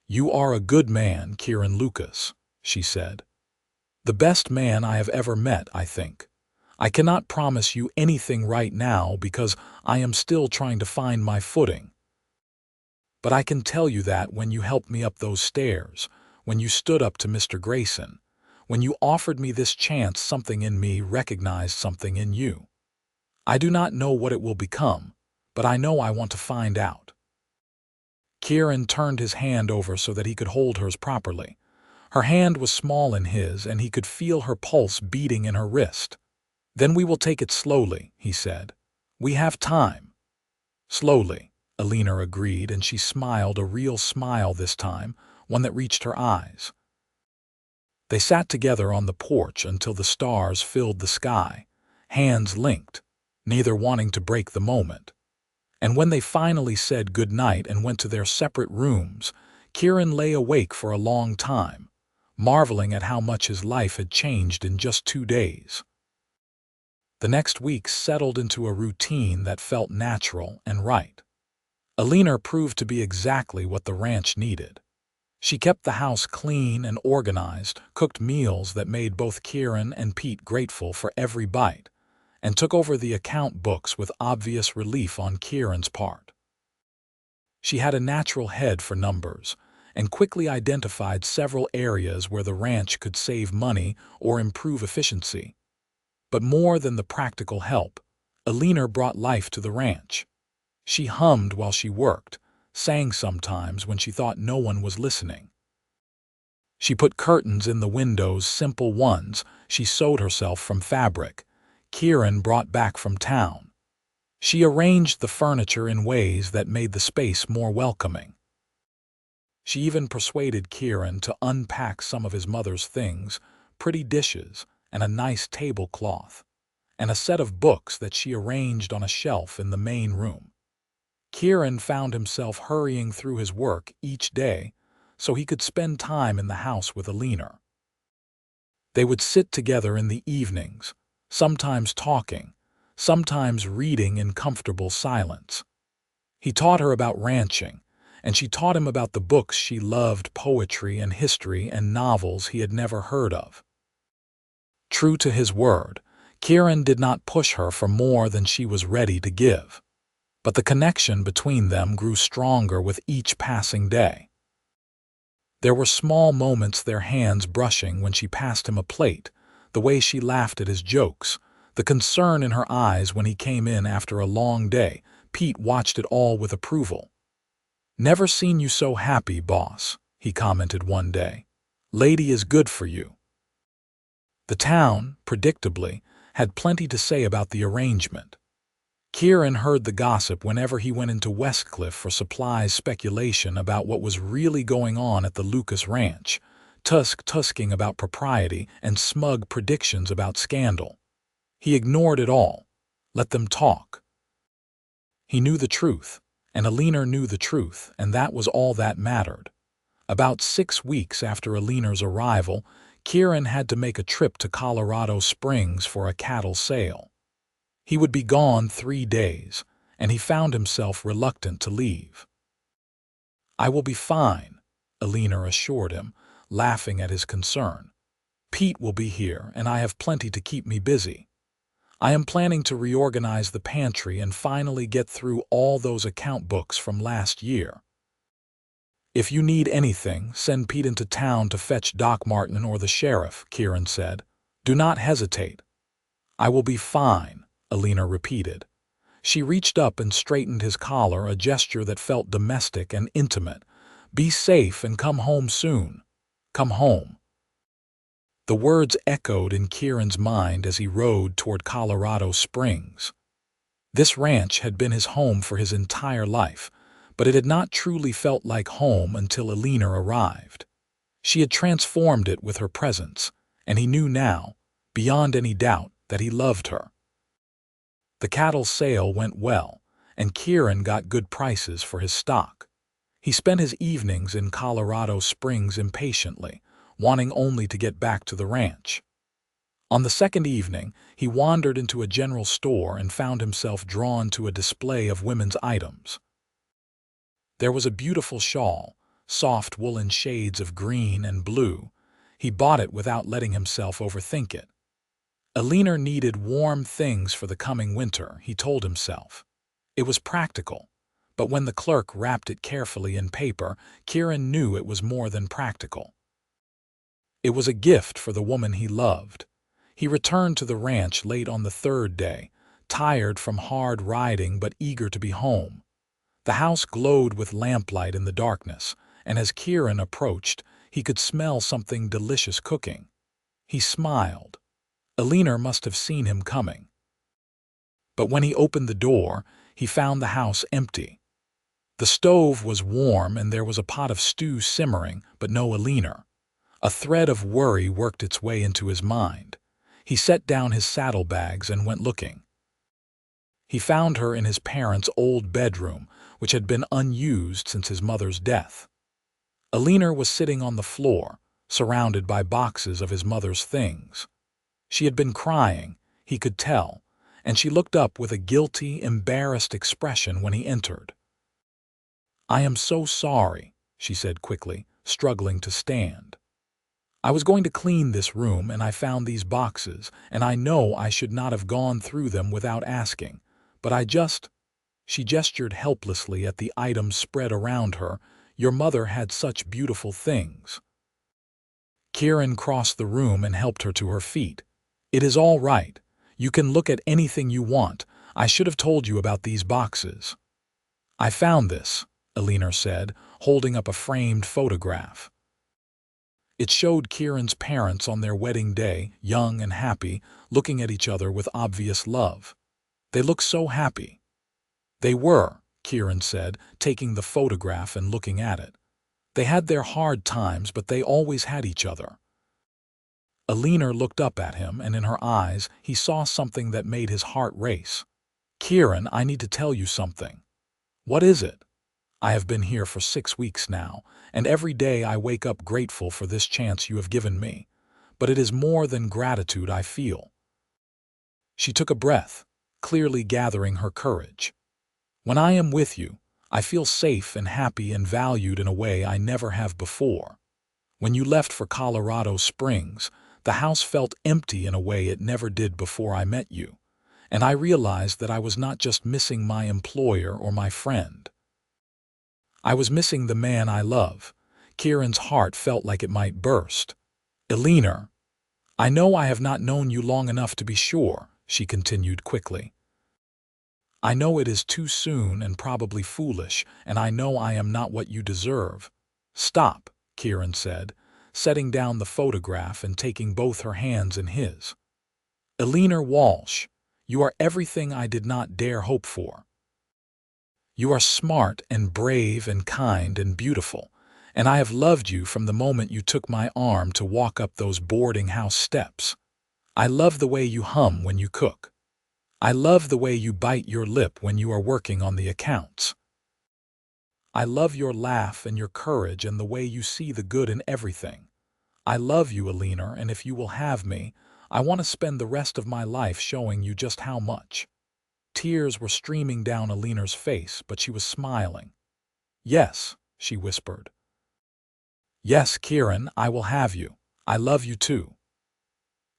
"You are a good man, Kieran Lucas," she said. "The best man I have ever met, I think. I cannot promise you anything right now because I am still trying to find my footing. But I can tell you that when you helped me up those stairs, when you stood up to Mr. Grayson, when you offered me this chance, something in me recognized something in you. I do not know what it will become, but I know I want to find out." Kieran turned his hand over so that he could hold hers properly. Her hand was small in his, and he could feel her pulse beating in her wrist. "Then we will take it slowly," he said. "We have time." "Slowly," Eleanor agreed, and she smiled, a real smile this time, one that reached her eyes. They sat together on the porch until the stars filled the sky, hands linked, neither wanting to break the moment. And when they finally said good night and went to their separate rooms, Kieran lay awake for a long time, marveling at how much his life had changed in just 2 days. The next week settled into a routine that felt natural and right. Eleanor proved to be exactly what the ranch needed. She kept the house clean and organized, cooked meals that made both Kieran and Pete grateful for every bite, and took over the account books with obvious relief on Kieran's part. She had a natural head for numbers, and quickly identified several areas where the ranch could save money or improve efficiency. But more than the practical help, Eleanor brought life to the ranch. She hummed while she worked, sang sometimes when she thought no one was listening. She put curtains in the windows, simple ones she sewed herself from fabric Kieran brought back from town. She arranged the furniture in ways that made the space more welcoming. She even persuaded Kieran to unpack some of his mother's things, pretty dishes, and a nice tablecloth, and a set of books that she arranged on a shelf in the main room. Kieran found himself hurrying through his work each day so he could spend time in the house with Eleanor. They would sit together in the evenings, sometimes talking, sometimes reading in comfortable silence. He taught her about ranching, and she taught him about the books she loved, poetry and history and novels he had never heard of. True to his word, Kieran did not push her for more than she was ready to give. But the connection between them grew stronger with each passing day. There were small moments, their hands brushing when she passed him a plate, the way she laughed at his jokes, the concern in her eyes when he came in after a long day. Pete watched it all with approval. "Never seen you so happy, boss," he commented one day. "Lady is good for you." The town, predictably, had plenty to say about the arrangement. Kieran heard the gossip whenever he went into Westcliffe for supplies, speculation about what was really going on at the Lucas ranch, tusking about propriety, and smug predictions about scandal. He ignored it all, let them talk. He knew the truth, and Eleanor knew the truth, and that was all that mattered. About 6 weeks after Eleanor's arrival, Kieran had to make a trip to Colorado Springs for a cattle sale. He would be gone 3 days, and he found himself reluctant to leave. "I will be fine," Eleanor assured him, laughing at his concern. "Pete will be here, and I have plenty to keep me busy. I am planning to reorganize the pantry and finally get through all those account books from last year. If you need anything, send Pete into town to fetch Doc Martin or the sheriff," Kieran said. "Do not hesitate." "I will be fine," Eleanor repeated. She reached up and straightened his collar, a gesture that felt domestic and intimate. "Be safe and come home soon. Come home." The words echoed in Kieran's mind as he rode toward Colorado Springs. This ranch had been his home for his entire life, but it had not truly felt like home until Eleanor arrived. She had transformed it with her presence, and he knew now, beyond any doubt, that he loved her. The cattle sale went well, and Kieran got good prices for his stock. He spent his evenings in Colorado Springs impatiently, wanting only to get back to the ranch. On the second evening, he wandered into a general store and found himself drawn to a display of women's items. There was a beautiful shawl, soft woolen shades of green and blue. He bought it without letting himself overthink it. Eleanor needed warm things for the coming winter, he told himself. It was practical, but when the clerk wrapped it carefully in paper, Kieran knew it was more than practical. It was a gift for the woman he loved. He returned to the ranch late on the third day, tired from hard riding but eager to be home. The house glowed with lamplight in the darkness, and as Kieran approached, he could smell something delicious cooking. He smiled. Eleanor must have seen him coming. But when he opened the door, he found the house empty. The stove was warm and there was a pot of stew simmering, but no Eleanor. A thread of worry worked its way into his mind. He set down his saddlebags and went looking. He found her in his parents' old bedroom, which had been unused since his mother's death. Eleanor was sitting on the floor, surrounded by boxes of his mother's things. She had been crying, he could tell, and she looked up with a guilty, embarrassed expression when he entered. "I am so sorry," she said quickly, struggling to stand. "I was going to clean this room and I found these boxes, and I know I should not have gone through them without asking, but I just—" She gestured helplessly at the items spread around her. "Your mother had such beautiful things." Kieran crossed the room and helped her to her feet. "It is all right. You can look at anything you want. I should have told you about these boxes." "I found this," Eleanor said, holding up a framed photograph. It showed Kieran's parents on their wedding day, young and happy, looking at each other with obvious love. "They look so happy." "They were," Kieran said, taking the photograph and looking at it. "They had their hard times, but they always had each other." Eleanor looked up at him, and in her eyes he saw something that made his heart race. "Kieran, I need to tell you something." "What is it?" "I have been here for 6 weeks now, and every day I wake up grateful for this chance you have given me. But it is more than gratitude I feel." She took a breath, clearly gathering her courage. "When I am with you, I feel safe and happy and valued in a way I never have before. When you left for Colorado Springs, the house felt empty in a way it never did before I met you, and I realized that I was not just missing my employer or my friend. I was missing the man I love." Kieran's heart felt like it might burst. "Eleanor, I know I have not known you long enough to be sure," she continued quickly. "I know it is too soon and probably foolish, and I know I am not what you deserve." "Stop," Kieran said, setting down the photograph and taking both her hands in his. "Eleanor Walsh, you are everything I did not dare hope for. You are smart and brave and kind and beautiful, and I have loved you from the moment you took my arm to walk up those boarding house steps. I love the way you hum when you cook. I love the way you bite your lip when you are working on the accounts. I love your laugh and your courage and the way you see the good in everything. I love you, Eleanor, and if you will have me, I want to spend the rest of my life showing you just how much." Tears were streaming down Eleanor's face, but she was smiling. "Yes," she whispered. "Yes, Kieran, I will have you. I love you too."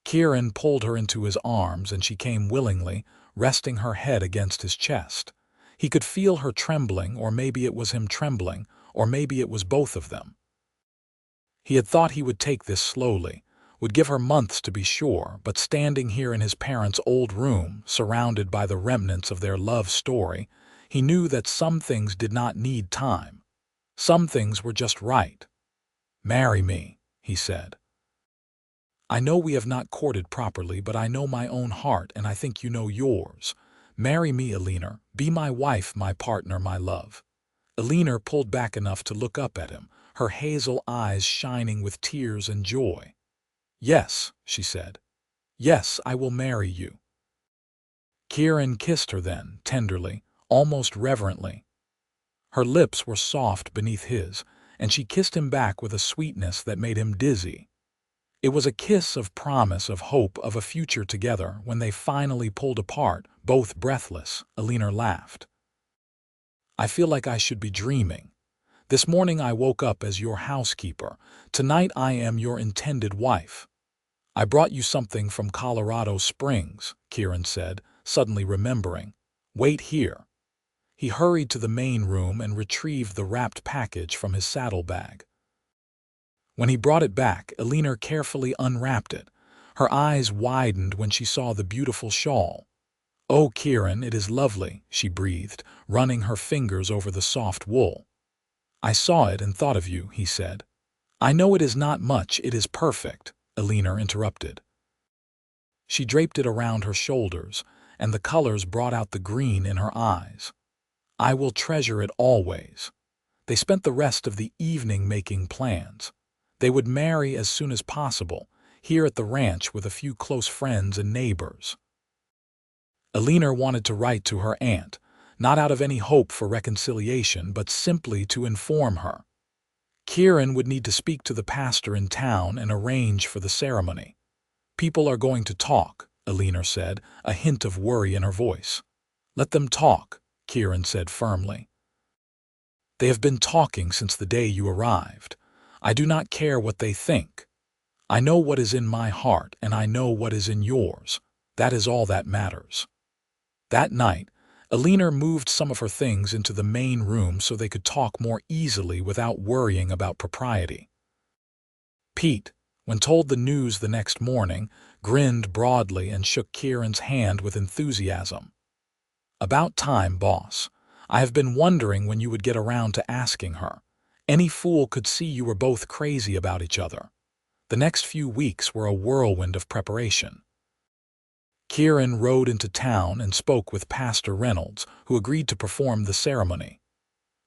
Kieran pulled her into his arms, and she came willingly, resting her head against his chest. He could feel her trembling, or maybe it was him trembling, or maybe it was both of them. He had thought he would take this slowly, would give her months to be sure, but standing here in his parents' old room, surrounded by the remnants of their love story, he knew that some things did not need time. Some things were just right. "Marry me," he said. "I know we have not courted properly, but I know my own heart, and I think you know yours. Marry me, Eleanor. Be my wife, my partner, my love." Eleanor pulled back enough to look up at him, her hazel eyes shining with tears and joy. "Yes," she said. "Yes, I will marry you." Kieran kissed her then, tenderly, almost reverently. Her lips were soft beneath his, and she kissed him back with a sweetness that made him dizzy. It was a kiss of promise, of hope, of a future together. When they finally pulled apart, both breathless, Eleanor laughed. "I feel like I should be dreaming. This morning I woke up as your housekeeper. Tonight I am your intended wife." "I brought you something from Colorado Springs," Kieran said, suddenly remembering. "Wait here." He hurried to the main room and retrieved the wrapped package from his saddlebag. When he brought it back, Eleanor carefully unwrapped it. Her eyes widened when she saw the beautiful shawl. "Oh, Kieran, it is lovely," she breathed, running her fingers over the soft wool. "I saw it and thought of you," he said. "I know it is not much, it is perfect," Eleanor interrupted. She draped it around her shoulders, and the colors brought out the green in her eyes. "I will treasure it always." They spent the rest of the evening making plans. They would marry as soon as possible, here at the ranch with a few close friends and neighbors. Eleanor wanted to write to her aunt, not out of any hope for reconciliation, but simply to inform her. Kieran would need to speak to the pastor in town and arrange for the ceremony. "People are going to talk," Eleanor said, a hint of worry in her voice. "Let them talk," Kieran said firmly. "They have been talking since the day you arrived. I do not care what they think. I know what is in my heart, and I know what is in yours. That is all that matters." That night, Eleanor moved some of her things into the main room so they could talk more easily without worrying about propriety. Pete, when told the news the next morning, grinned broadly and shook Kieran's hand with enthusiasm. "About time, boss. I have been wondering when you would get around to asking her. Any fool could see you were both crazy about each other." The next few weeks were a whirlwind of preparation. Kieran rode into town and spoke with Pastor Reynolds, who agreed to perform the ceremony.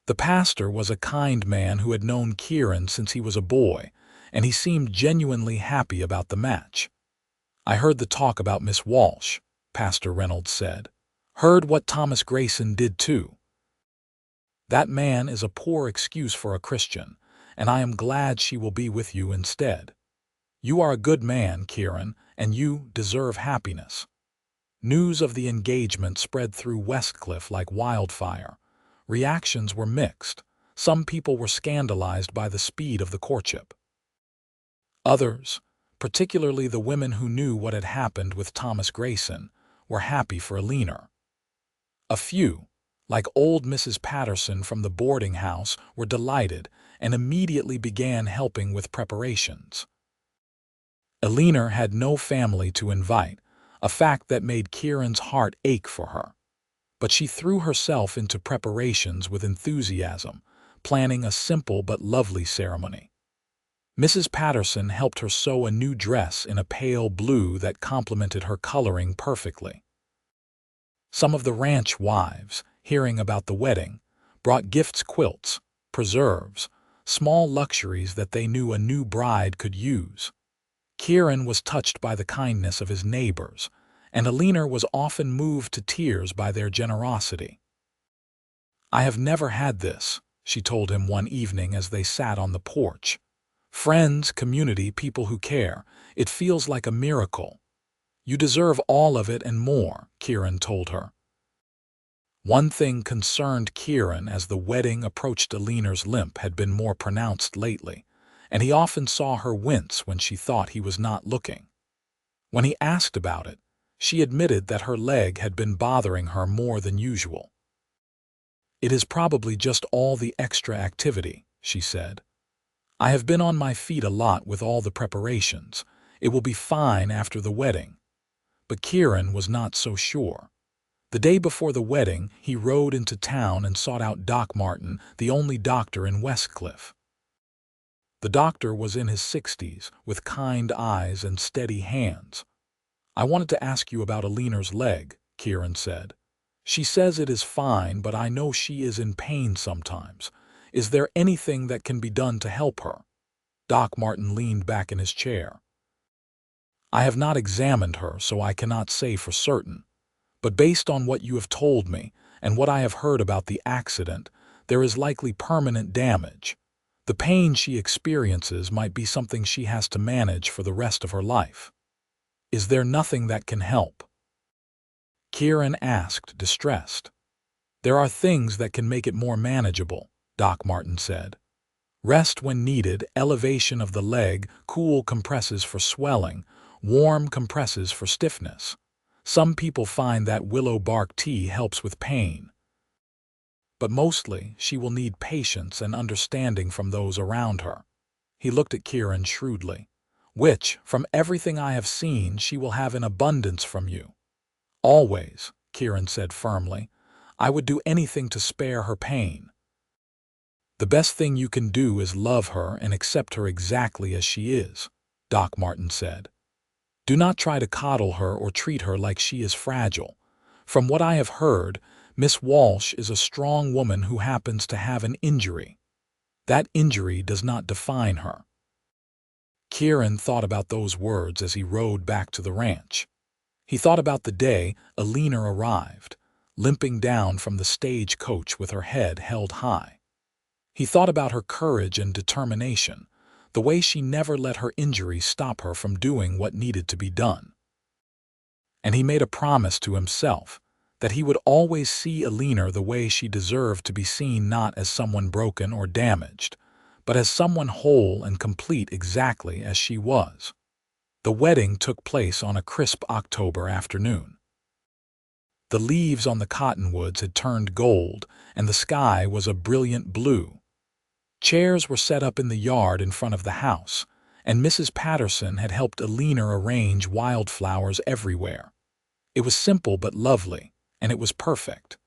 The pastor was a kind man who had known Kieran since he was a boy, and he seemed genuinely happy about the match. "I heard the talk about Miss Walsh," Pastor Reynolds said. "Heard what Thomas Grayson did too. That man is a poor excuse for a Christian, and I am glad she will be with you instead. You are a good man, Kieran, and you deserve happiness." News of the engagement spread through Westcliffe like wildfire. Reactions were mixed. Some people were scandalized by the speed of the courtship. Others, particularly the women who knew what had happened with Thomas Grayson, were happy for Eleanor. A few, like old Mrs. Patterson from the boarding house, were delighted and immediately began helping with preparations. Eleanor had no family to invite, a fact that made Kieran's heart ache for her. But she threw herself into preparations with enthusiasm, planning a simple but lovely ceremony. Mrs. Patterson helped her sew a new dress in a pale blue that complemented her coloring perfectly. Some of the ranch wives, hearing about the wedding, brought gifts: quilts, preserves, small luxuries that they knew a new bride could use. Kieran was touched by the kindness of his neighbors, and Eleanor was often moved to tears by their generosity. "I have never had this," she told him one evening as they sat on the porch. "Friends, community, people who care. It feels like a miracle." "You deserve all of it and more," Kieran told her. One thing concerned Kieran as the wedding approached. Eleanor's limp had been more pronounced lately, and he often saw her wince when she thought he was not looking. When he asked about it, she admitted that her leg had been bothering her more than usual. "It is probably just all the extra activity," she said. "I have been on my feet a lot with all the preparations. It will be fine after the wedding." But Kieran was not so sure. The day before the wedding, he rode into town and sought out Doc Martin, the only doctor in Westcliffe. The doctor was in his 60s, with kind eyes and steady hands. "I wanted to ask you about Eleanor's leg," Kieran said. She says it is fine, but I know she is in pain sometimes. Is there anything that can be done to help her? Doc Martin leaned back in his chair. I have not examined her, so I cannot say for certain. But based on what you have told me and what I have heard about the accident, there is likely permanent damage. The pain she experiences might be something she has to manage for the rest of her life. Is there nothing that can help? Kieran asked, distressed. There are things that can make it more manageable, Doc Martin said. Rest when needed, elevation of the leg, cool compresses for swelling, warm compresses for stiffness. Some people find that willow bark tea helps with pain. But mostly, she will need patience and understanding from those around her. He looked at Kieran shrewdly. Which, from everything I have seen, she will have in abundance from you. Always, Kieran said firmly. I would do anything to spare her pain. The best thing you can do is love her and accept her exactly as she is, Doc Martin said. Do not try to coddle her or treat her like she is fragile. From what I have heard, Miss Walsh is a strong woman who happens to have an injury. That injury does not define her. Kieran thought about those words as he rode back to the ranch. He thought about the day Eleanor arrived, limping down from the stagecoach with her head held high. He thought about her courage and determination, the way she never let her injury stop her from doing what needed to be done. And he made a promise to himself that he would always see Eleanor the way she deserved to be seen, not as someone broken or damaged, but as someone whole and complete exactly as she was. The wedding took place on a crisp October afternoon. The leaves on the cottonwoods had turned gold, and the sky was a brilliant blue. Chairs were set up in the yard in front of the house, and Mrs. Patterson had helped Eleanor arrange wildflowers everywhere. It was simple but lovely, and it was perfect.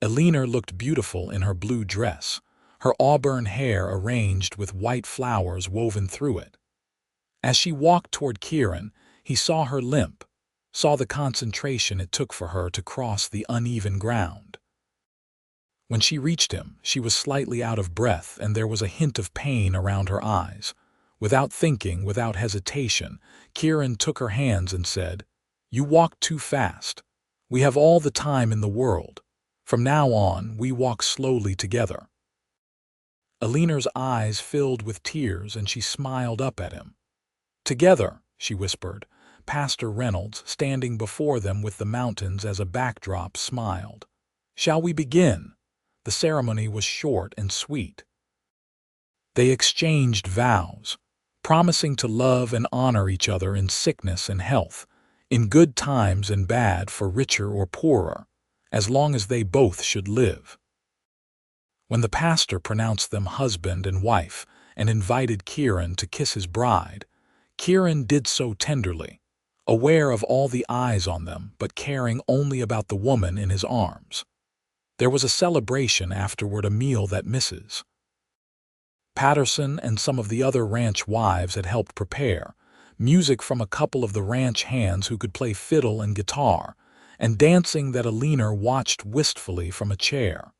Eleanor looked beautiful in her blue dress, her auburn hair arranged with white flowers woven through it. As she walked toward Kieran, he saw her limp, saw the concentration it took for her to cross the uneven ground. When she reached him, she was slightly out of breath and there was a hint of pain around her eyes. Without thinking, without hesitation, Kieran took her hands and said, "You walk too fast. We have all the time in the world. From now on, we walk slowly together." Eleanor's eyes filled with tears and she smiled up at him. "Together," she whispered. Pastor Reynolds, standing before them with the mountains as a backdrop, smiled. "Shall we begin?" The ceremony was short and sweet. They exchanged vows, promising to love and honor each other in sickness and health, in good times and bad, for richer or poorer, as long as they both should live. When the pastor pronounced them husband and wife and invited Kieran to kiss his bride, Kieran did so tenderly, aware of all the eyes on them but caring only about the woman in his arms. There was a celebration afterward, a meal that Mrs. Patterson and some of the other ranch wives had helped prepare, music from a couple of the ranch hands who could play fiddle and guitar, and dancing that Eleanor watched wistfully from a chair.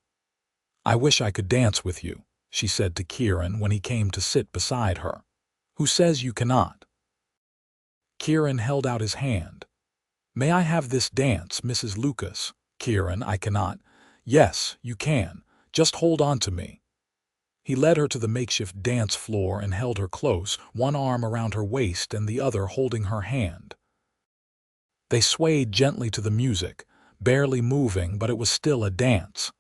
"I wish I could dance with you," she said to Kieran when he came to sit beside her. "Who says you cannot?" Kieran held out his hand. "May I have this dance, Mrs. Lucas?" "Kieran, I cannot." "Yes, you can. Just hold on to me." He led her to the makeshift dance floor and held her close, one arm around her waist and the other holding her hand. They swayed gently to the music, barely moving, but it was still a dance.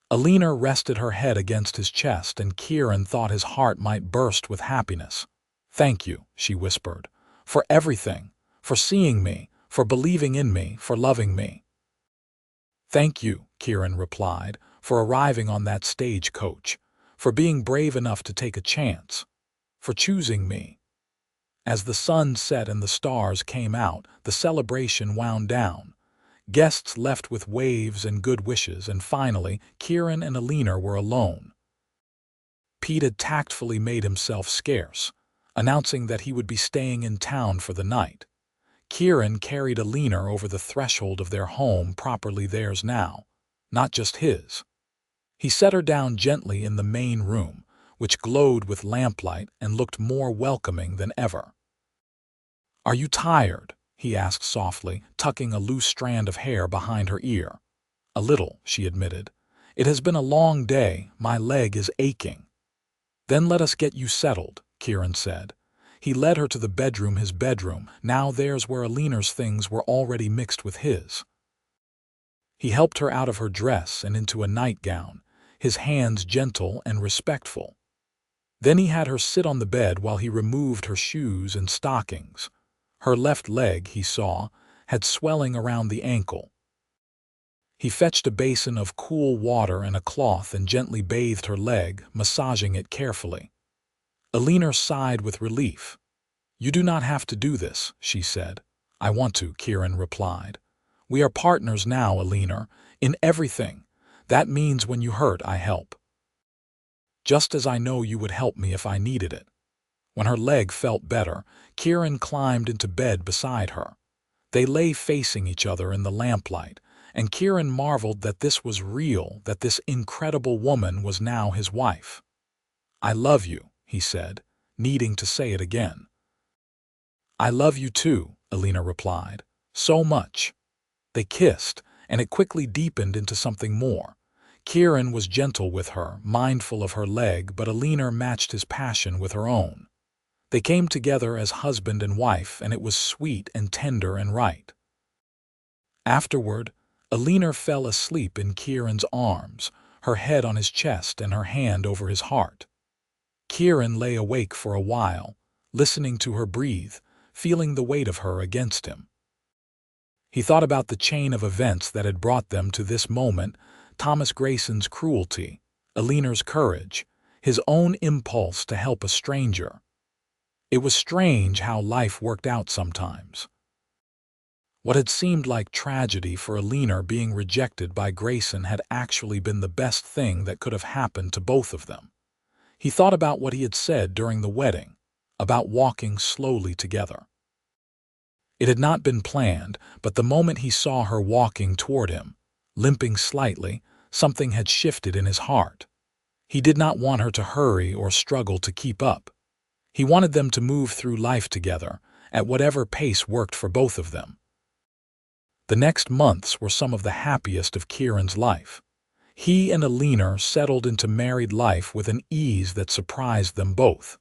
Eleanor rested her head against his chest and Kieran thought his heart might burst with happiness. "Thank you," she whispered, "for everything, for seeing me, for believing in me, for loving me." "Thank you," Kieran replied, "for arriving on that stagecoach, for being brave enough to take a chance, for choosing me." As the sun set and the stars came out, the celebration wound down. Guests left with waves and good wishes, and finally, Kieran and Eleanor were alone. Pete had tactfully made himself scarce, announcing that he would be staying in town for the night. Kieran carried Eleanor over the threshold of their home, properly theirs now, not just his. He set her down gently in the main room, which glowed with lamplight and looked more welcoming than ever. "Are you tired?" he asked softly, tucking a loose strand of hair behind her ear. "A little," she admitted. "It has been a long day. My leg is aching." "Then let us get you settled," Kieran said. He led her to the bedroom, his bedroom. Now there's where Eleanor's things were already mixed with his. He helped her out of her dress and into a nightgown, his hands gentle and respectful. Then he had her sit on the bed while he removed her shoes and stockings. Her left leg, he saw, had swelling around the ankle. He fetched a basin of cool water and a cloth and gently bathed her leg, massaging it carefully. Eleanor sighed with relief. "You do not have to do this," she said. "I want to," Kieran replied. "We are partners now, Eleanor, in everything. That means when you hurt, I help. Just as I know you would help me if I needed it." When her leg felt better, Kieran climbed into bed beside her. They lay facing each other in the lamplight, and Kieran marveled that this was real, that this incredible woman was now his wife. "I love you," he said, needing to say it again. "I love you too," Eleanor replied. "So much." They kissed, and it quickly deepened into something more. Kieran was gentle with her, mindful of her leg, but Eleanor matched his passion with her own. They came together as husband and wife, and it was sweet and tender and right. Afterward, Eleanor fell asleep in Kieran's arms, her head on his chest and her hand over his heart. Kieran lay awake for a while, listening to her breathe, feeling the weight of her against him. He thought about the chain of events that had brought them to this moment: Thomas Grayson's cruelty, Eleanor's courage, his own impulse to help a stranger. It was strange how life worked out sometimes. What had seemed like tragedy for Eleanor being rejected by Grayson had actually been the best thing that could have happened to both of them. He thought about what he had said during the wedding, about walking slowly together. It had not been planned, but the moment he saw her walking toward him, limping slightly, something had shifted in his heart. He did not want her to hurry or struggle to keep up. He wanted them to move through life together, at whatever pace worked for both of them. The next months were some of the happiest of Kieran's life. He and Eleanor settled into married life with an ease that surprised them both.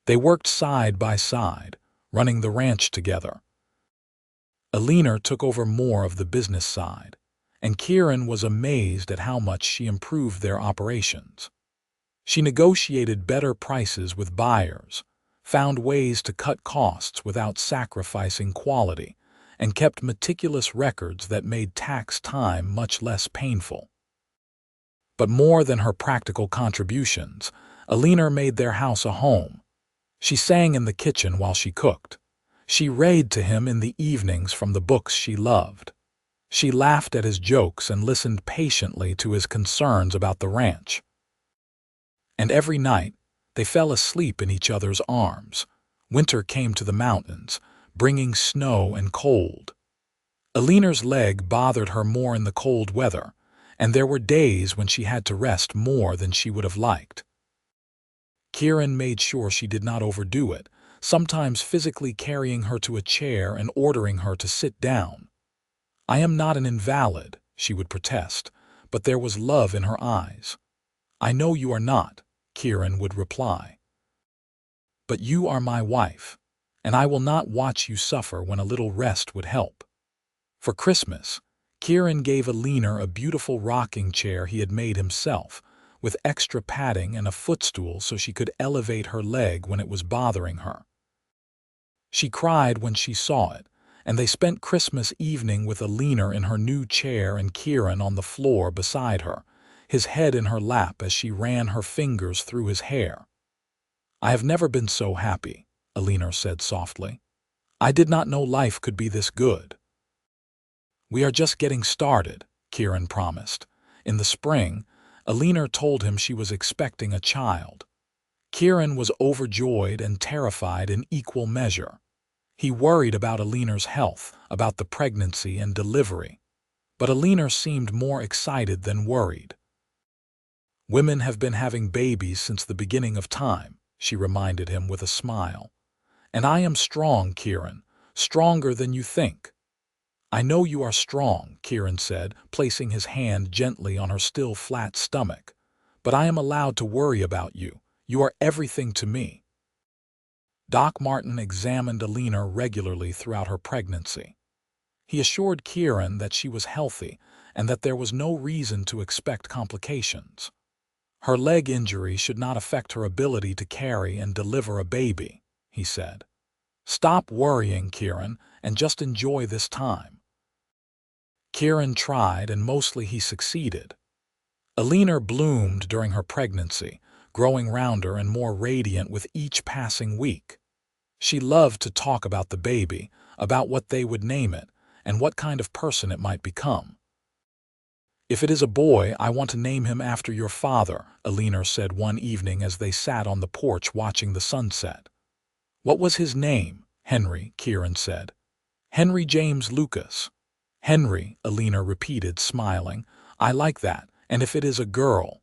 They worked side by side, running the ranch together. Eleanor took over more of the business side, and Kieran was amazed at how much she improved their operations. She negotiated better prices with buyers, found ways to cut costs without sacrificing quality, and kept meticulous records that made tax time much less painful. But more than her practical contributions, Eleanor made their house a home. She sang in the kitchen while she cooked. She read to him in the evenings from the books she loved. She laughed at his jokes and listened patiently to his concerns about the ranch. And every night, they fell asleep in each other's arms. Winter came to the mountains, bringing snow and cold. Eleanor's leg bothered her more in the cold weather, and there were days when she had to rest more than she would have liked. Kieran made sure she did not overdo it, sometimes physically carrying her to a chair and ordering her to sit down. "I am not an invalid," she would protest, but there was love in her eyes. "I know you are not," Kieran would reply. "But you are my wife, and I will not watch you suffer when a little rest would help." For Christmas, Kieran gave Eleanor a beautiful rocking chair he had made himself, with extra padding and a footstool so she could elevate her leg when it was bothering her. She cried when she saw it, and they spent Christmas evening with Eleanor in her new chair and Kieran on the floor beside her, his head in her lap as she ran her fingers through his hair. "I have never been so happy," Eleanor said softly. "I did not know life could be this good." "We are just getting started," Kieran promised. In the spring, Eleanor told him she was expecting a child. Kieran was overjoyed and terrified in equal measure. He worried about Eleanor's health, about the pregnancy and delivery. But Eleanor seemed more excited than worried. "Women have been having babies since the beginning of time," she reminded him with a smile. "And I am strong, Kieran, stronger than you think." "I know you are strong," Kieran said, placing his hand gently on her still flat stomach. "But I am allowed to worry about you. You are everything to me." Doc Martin examined Eleanor regularly throughout her pregnancy. He assured Kieran that she was healthy and that there was no reason to expect complications. "Her leg injury should not affect her ability to carry and deliver a baby," he said. "Stop worrying, Kieran, and just enjoy this time." Kieran tried, and mostly he succeeded. Eleanor bloomed during her pregnancy, growing rounder and more radiant with each passing week. She loved to talk about the baby, about what they would name it, and what kind of person it might become. "If it is a boy, I want to name him after your father," Eleanor said one evening as they sat on the porch watching the sunset. "What was his name?" "Henry," Kieran said. "Henry James Lucas." "Henry," Eleanor repeated, smiling. "I like that. And if it is a girl?"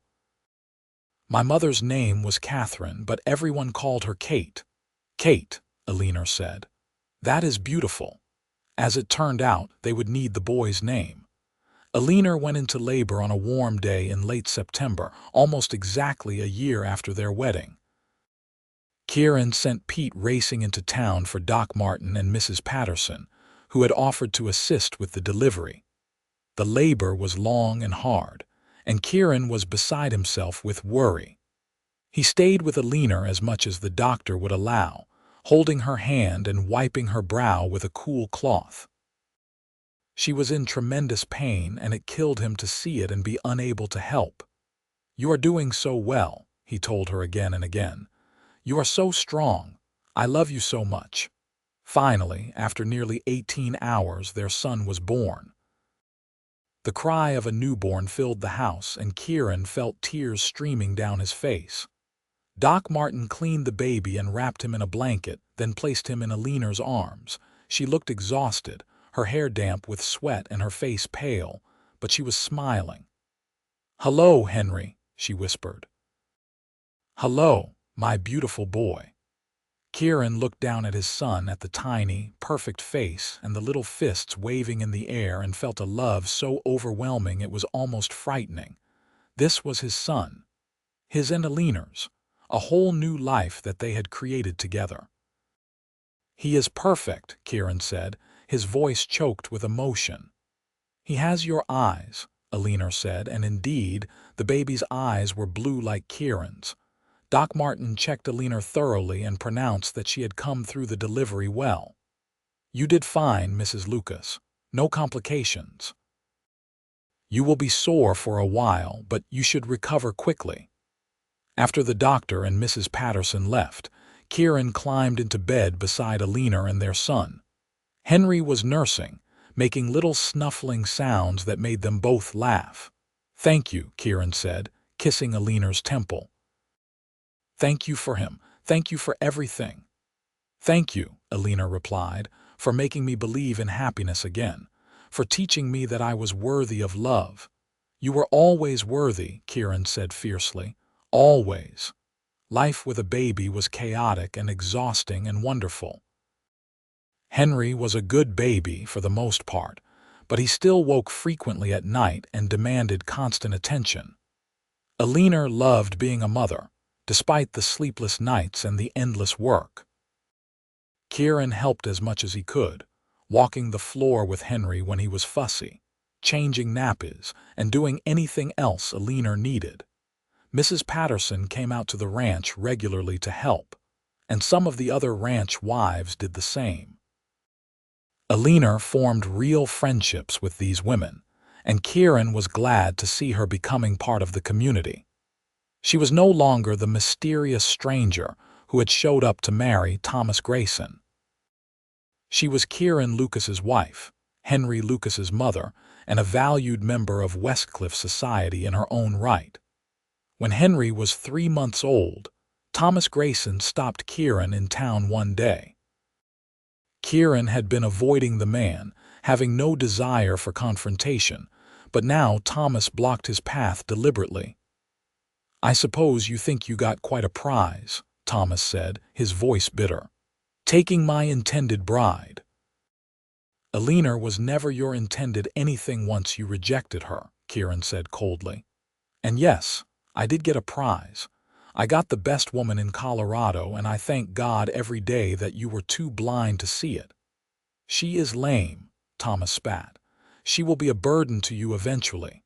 "My mother's name was Catherine, but everyone called her Kate." "Kate," Eleanor said. "That is beautiful." As it turned out, they would need the boy's name. Eleanor went into labor on a warm day in late September, almost exactly a year after their wedding. Kieran sent Pete racing into town for Doc Martin and Mrs. Patterson, who had offered to assist with the delivery. The labor was long and hard, and Kieran was beside himself with worry. He stayed with Eleanor as much as the doctor would allow, holding her hand and wiping her brow with a cool cloth. She was in tremendous pain, and it killed him to see it and be unable to help. "You are doing so well," he told her again and again. "You are so strong. I love you so much." Finally, after nearly 18 hours, their son was born. The cry of a newborn filled the house, and Kieran felt tears streaming down his face. Doc Martin cleaned the baby and wrapped him in a blanket, then placed him in Eleanor's arms. She looked exhausted, her hair damp with sweat and her face pale, but she was smiling. "Hello, Henry," she whispered. "Hello, my beautiful boy." Kieran looked down at his son, at the tiny, perfect face and the little fists waving in the air, and felt a love so overwhelming it was almost frightening. This was his son. His and Eleanor's. A whole new life that they had created together. "He is perfect," Kieran said, his voice choked with emotion. "He has your eyes," Eleanor said, and indeed, the baby's eyes were blue like Kieran's. Doc Martin checked Eleanor thoroughly and pronounced that she had come through the delivery well. "You did fine, Mrs. Lucas. No complications. You will be sore for a while, but you should recover quickly." After the doctor and Mrs. Patterson left, Kieran climbed into bed beside Eleanor and their son. Henry was nursing, making little snuffling sounds that made them both laugh. "Thank you," Kieran said, kissing Eleanor's temple. "Thank you for him. Thank you for everything." "Thank you," Eleanor replied, "for making me believe in happiness again, for teaching me that I was worthy of love." "You were always worthy," Kieran said fiercely. "Always." Life with a baby was chaotic and exhausting and wonderful. Henry was a good baby for the most part, but he still woke frequently at night and demanded constant attention. Eleanor loved being a mother, despite the sleepless nights and the endless work. Kieran helped as much as he could, walking the floor with Henry when he was fussy, changing nappies, and doing anything else Eleanor needed. Mrs. Patterson came out to the ranch regularly to help, and some of the other ranch wives did the same. Eleanor formed real friendships with these women, and Kieran was glad to see her becoming part of the community. She was no longer the mysterious stranger who had showed up to marry Thomas Grayson. She was Kieran Lucas's wife, Henry Lucas's mother, and a valued member of Westcliffe society in her own right. When Henry was 3 months old, Thomas Grayson stopped Kieran in town one day. Kieran had been avoiding the man, having no desire for confrontation, but now Thomas blocked his path deliberately. "I suppose you think you got quite a prize," Thomas said, his voice bitter. "Taking my intended bride." "Eleanor was never your intended anything once you rejected her," Kieran said coldly. "And yes, I did get a prize. I got the best woman in Colorado, and I thank God every day that you were too blind to see it." "She is lame," Thomas spat. "She will be a burden to you eventually."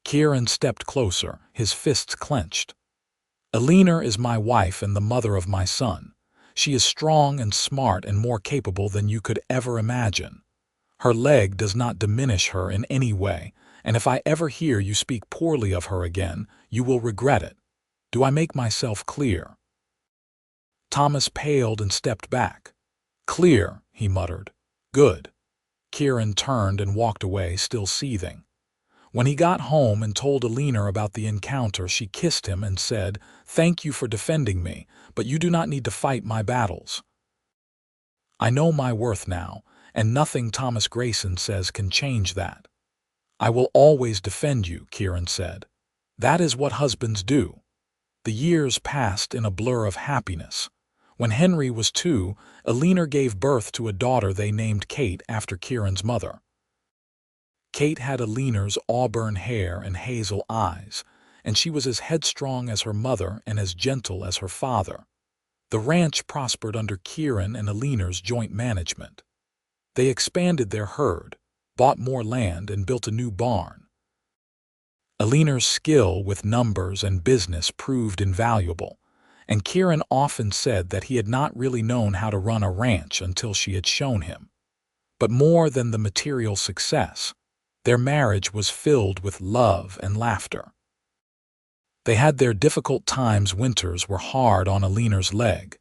Kieran stepped closer, his fists clenched. "Eleanor is my wife and the mother of my son. She is strong and smart and more capable than you could ever imagine. Her leg does not diminish her in any way, and if I ever hear you speak poorly of her again, you will regret it. Do I make myself clear?" Thomas paled and stepped back. "Clear," he muttered. "Good." Kieran turned and walked away, still seething. When he got home and told Eleanor about the encounter, she kissed him and said, "Thank you for defending me, but you do not need to fight my battles. I know my worth now, and nothing Thomas Grayson says can change that." "I will always defend you," Kieran said. "That is what husbands do." The years passed in a blur of happiness. When Henry was 2, Eleanor gave birth to a daughter they named Kate after Kieran's mother. Kate had Eleanor's auburn hair and hazel eyes, and she was as headstrong as her mother and as gentle as her father. The ranch prospered under Kieran and Eleanor's joint management. They expanded their herd, bought more land, and built a new barn. Eleanor's skill with numbers and business proved invaluable, and Kieran often said that he had not really known how to run a ranch until she had shown him. But more than the material success, their marriage was filled with love and laughter. They had their difficult times. Winters were hard on Eleanor's leg,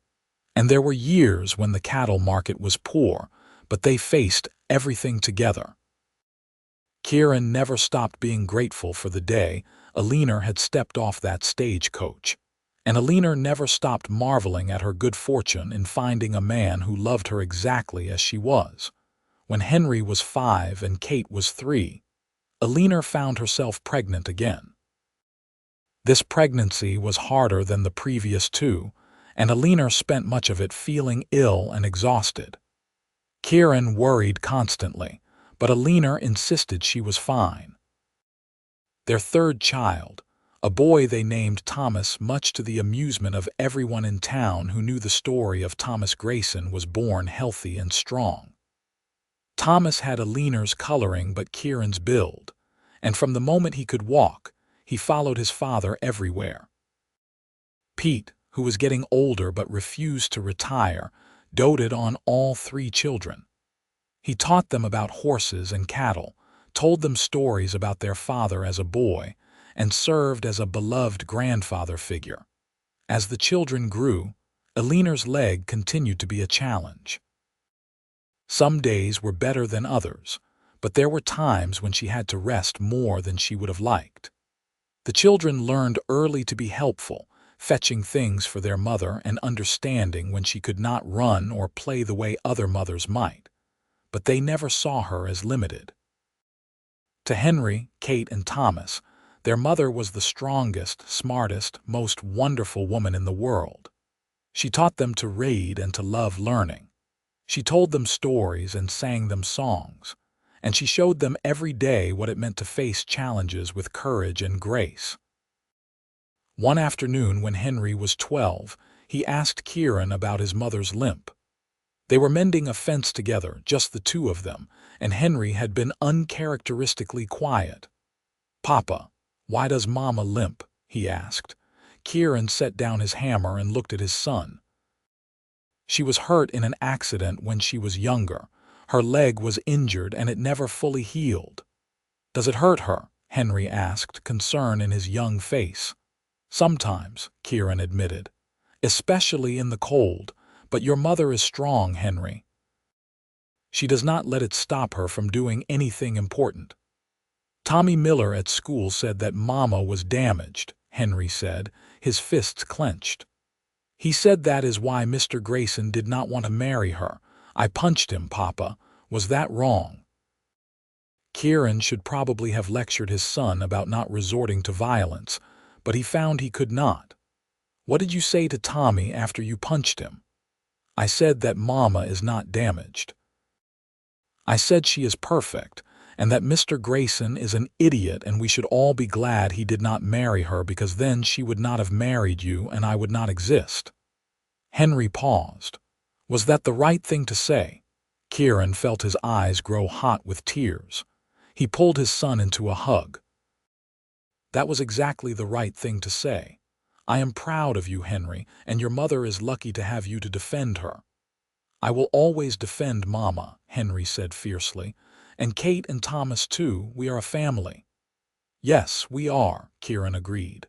and there were years when the cattle market was poor, but they faced everything together. Kieran never stopped being grateful for the day Eleanor had stepped off that stagecoach, and Eleanor never stopped marveling at her good fortune in finding a man who loved her exactly as she was. When Henry was 5 and Kate was 3, Eleanor found herself pregnant again. This pregnancy was harder than the previous 2, and Eleanor spent much of it feeling ill and exhausted. Kieran worried constantly, but Eleanor insisted she was fine. Their third child, a boy they named Thomas, much to the amusement of everyone in town who knew the story of Thomas Grayson, was born healthy and strong. Thomas had Eleanor's coloring but Kieran's build, and from the moment he could walk, he followed his father everywhere. Pete, who was getting older but refused to retire, doted on all 3 children. He taught them about horses and cattle, told them stories about their father as a boy, and served as a beloved grandfather figure. As the children grew, Eleanor's leg continued to be a challenge. Some days were better than others, but there were times when she had to rest more than she would have liked. The children learned early to be helpful, fetching things for their mother and understanding when she could not run or play the way other mothers might, but they never saw her as limited. To Henry, Kate, and Thomas, their mother was the strongest, smartest, most wonderful woman in the world. She taught them to read and to love learning. She told them stories and sang them songs, and she showed them every day what it meant to face challenges with courage and grace. One afternoon when Henry was 12, he asked Kieran about his mother's limp. They were mending a fence together, just the 2 of them, and Henry had been uncharacteristically quiet. "Papa, why does Mama limp?" he asked. Kieran set down his hammer and looked at his son. "She was hurt in an accident when she was younger. Her leg was injured and it never fully healed." "Does it hurt her?" Henry asked, concern in his young face. "Sometimes," Kieran admitted, "especially in the cold, but your mother is strong, Henry. She does not let it stop her from doing anything important." "Tommy Miller at school said that Mama was damaged," Henry said, his fists clenched. "He said that is why Mr. Grayson did not want to marry her, "I punched him, Papa. Was that wrong?" Kieran should probably have lectured his son about not resorting to violence, but he found he could not. "What did you say to Tommy after you punched him?" "I said that Mama is not damaged. I said she is perfect, and that Mr. Grayson is an idiot and we should all be glad he did not marry her because then she would not have married you and I would not exist." Henry paused. Was that the right thing to say? Kieran felt his eyes grow hot with tears. He pulled his son into a hug. "That was exactly the right thing to say. I am proud of you, Henry, and your mother is lucky to have you to defend her." "I will always defend Mama," Henry said fiercely. "And Kate and Thomas too, we are a family." "Yes, we are," Kieran agreed.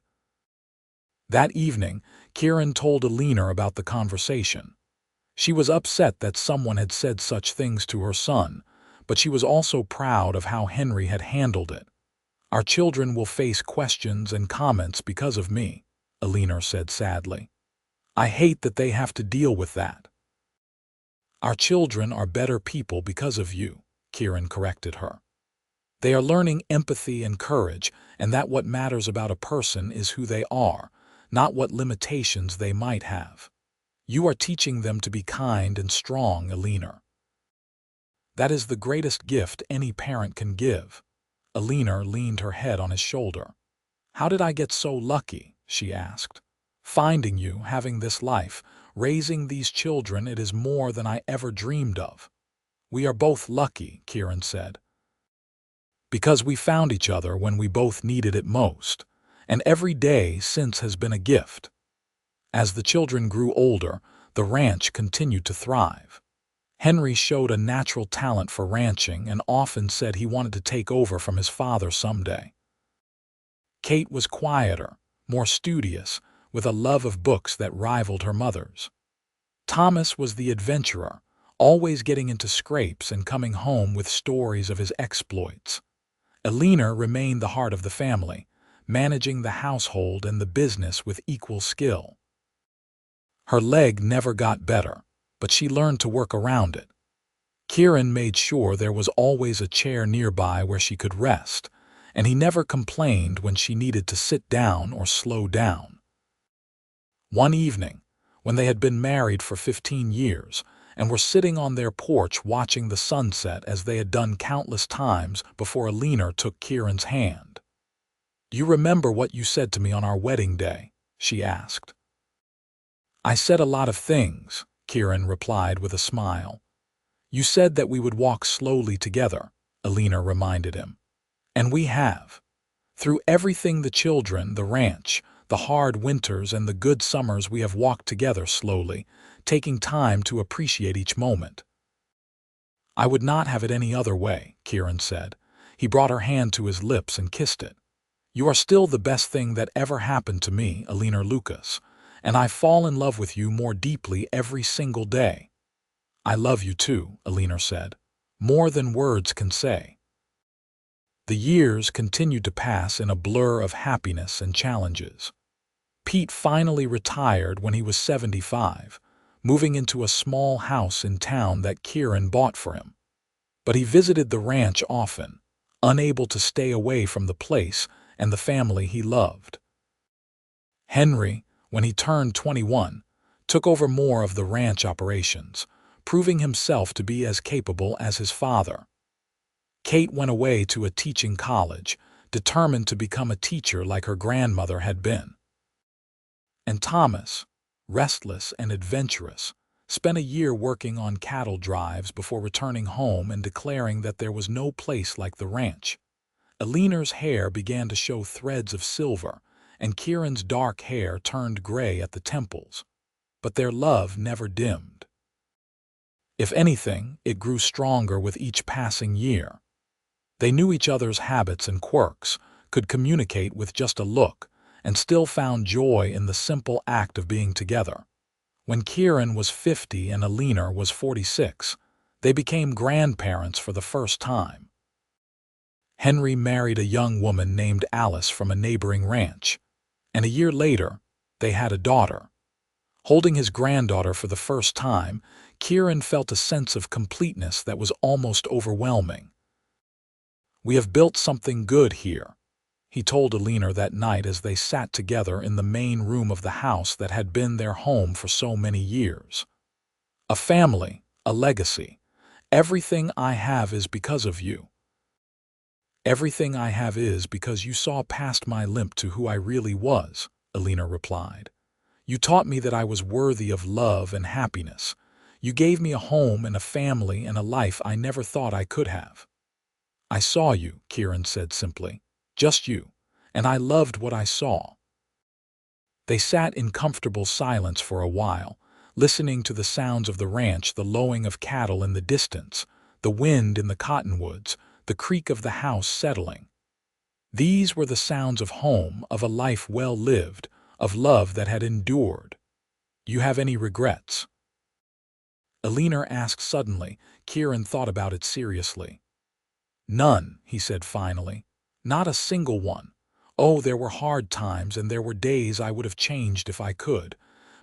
That evening, Kieran told Eleanor about the conversation. She was upset that someone had said such things to her son, but she was also proud of how Henry had handled it. "Our children will face questions and comments because of me," Eleanor said sadly. "I hate that they have to deal with that." "Our children are better people because of you," Kieran corrected her. "They are learning empathy and courage, and that what matters about a person is who they are, not what limitations they might have. You are teaching them to be kind and strong, Eleanor. That is the greatest gift any parent can give." Eleanor leaned her head on his shoulder. "How did I get so lucky?" she asked. "Finding you, having this life, raising these children, it is more than I ever dreamed of." "We are both lucky," Kieran said. "Because we found each other when we both needed it most, and every day since has been a gift." As the children grew older, the ranch continued to thrive. Henry showed a natural talent for ranching and often said he wanted to take over from his father someday. Kate was quieter, more studious, with a love of books that rivaled her mother's. Thomas was the adventurer, always getting into scrapes and coming home with stories of his exploits. Eleanor remained the heart of the family, managing the household and the business with equal skill. Her leg never got better, but she learned to work around it. Kieran made sure there was always a chair nearby where she could rest, and he never complained when she needed to sit down or slow down. One evening, when they had been married for 15 years and were sitting on their porch watching the sunset as they had done countless times before, Eleanor took Kieran's hand. "Do you remember what you said to me on our wedding day?" she asked. "I said a lot of things," Kieran replied with a smile. "You said that we would walk slowly together," Eleanor reminded him. "And we have. Through everything, the children, the ranch, the hard winters and the good summers, we have walked together slowly, taking time to appreciate each moment." "I would not have it any other way," Kieran said. He brought her hand to his lips and kissed it. "You are still the best thing that ever happened to me, Eleanor Lucas, and I fall in love with you more deeply every single day." "I love you too," Eleanor said, "more than words can say." The years continued to pass in a blur of happiness and challenges. Pete finally retired when he was 75, moving into a small house in town that Kieran bought for him. But he visited the ranch often, unable to stay away from the place and the family he loved. Henry, when he turned 21, took over more of the ranch operations, proving himself to be as capable as his father. Kate went away to a teaching college, determined to become a teacher like her grandmother had been. And Thomas, restless and adventurous, spent a year working on cattle drives before returning home and declaring that there was no place like the ranch. Eleanor's hair began to show threads of silver, and Kieran's dark hair turned gray at the temples. But their love never dimmed. If anything, it grew stronger with each passing year. They knew each other's habits and quirks, could communicate with just a look, and still found joy in the simple act of being together. When Kieran was 50 and Eleanor was 46, they became grandparents for the first time. Henry married a young woman named Alice from a neighboring ranch, and a year later, they had a daughter. Holding his granddaughter for the first time, Kieran felt a sense of completeness that was almost overwhelming. "We have built something good here," he told Eleanor that night as they sat together in the main room of the house that had been their home for so many years. "A family, a legacy. Everything I have is because of you." "Everything I have is because you saw past my limp to who I really was," Eleanor replied. "You taught me that I was worthy of love and happiness. You gave me a home and a family and a life I never thought I could have." "I saw you," Kieran said simply. "Just you. And I loved what I saw." They sat in comfortable silence for a while, listening to the sounds of the ranch, the lowing of cattle in the distance, the wind in the cottonwoods, the creak of the house settling. These were the sounds of home, of a life well lived, of love that had endured. "You have any regrets?" Eleanor asked suddenly. Kieran thought about it seriously. "None," he said finally. "Not a single one. Oh, there were hard times and there were days I would have changed if I could,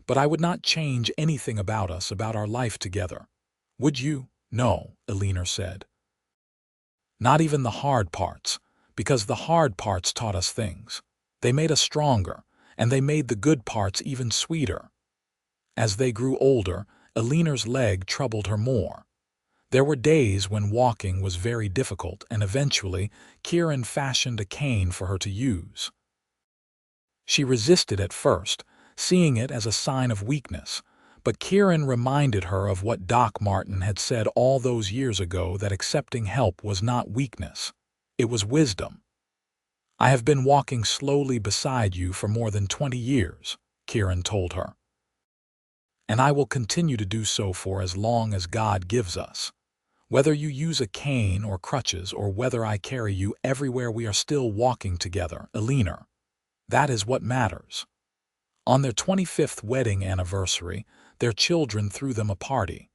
but I would not change anything about us, about our life together." "Would you?" "No," Eleanor said. "Not even the hard parts, because the hard parts taught us things. They made us stronger, and they made the good parts even sweeter." As they grew older, Eleanor's leg troubled her more. There were days when walking was very difficult, and eventually Kieran fashioned a cane for her to use. She resisted at first, seeing it as a sign of weakness, but Kieran reminded her of what Doc Martin had said all those years ago, that accepting help was not weakness. It was wisdom. "I have been walking slowly beside you for more than 20 years, Kieran told her. "And I will continue to do so for as long as God gives us. Whether you use a cane or crutches, or whether I carry you everywhere, we are still walking together, Eleanor. That is what matters." On their 25th wedding anniversary, their children threw them a party.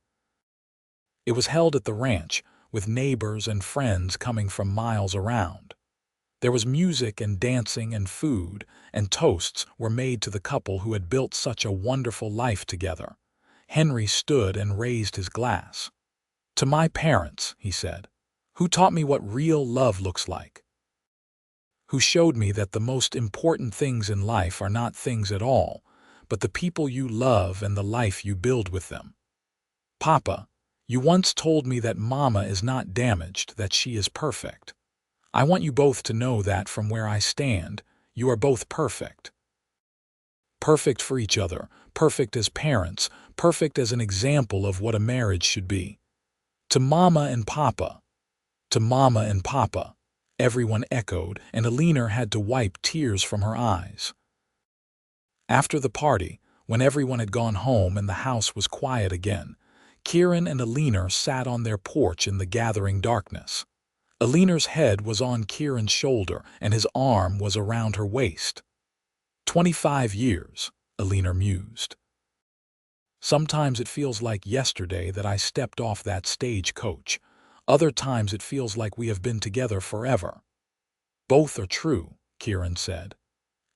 It was held at the ranch, with neighbors and friends coming from miles around. There was music and dancing and food, and toasts were made to the couple who had built such a wonderful life together. Henry stood and raised his glass. "To my parents," he said, "who taught me what real love looks like. Who showed me that the most important things in life are not things at all, but the people you love and the life you build with them. Papa, you once told me that Mama is not damaged, that she is perfect. I want you both to know that from where I stand, you are both perfect. Perfect for each other, perfect as parents, perfect as an example of what a marriage should be. To Mama and Papa." "To Mama and Papa," everyone echoed, and Eleanor had to wipe tears from her eyes. After the party, when everyone had gone home and the house was quiet again, Kieran and Eleanor sat on their porch in the gathering darkness. Eleanor's head was on Kieran's shoulder, and his arm was around her waist. 25 years, Eleanor mused. "Sometimes it feels like yesterday that I stepped off that stagecoach. Other times it feels like we have been together forever." "Both are true," Kieran said.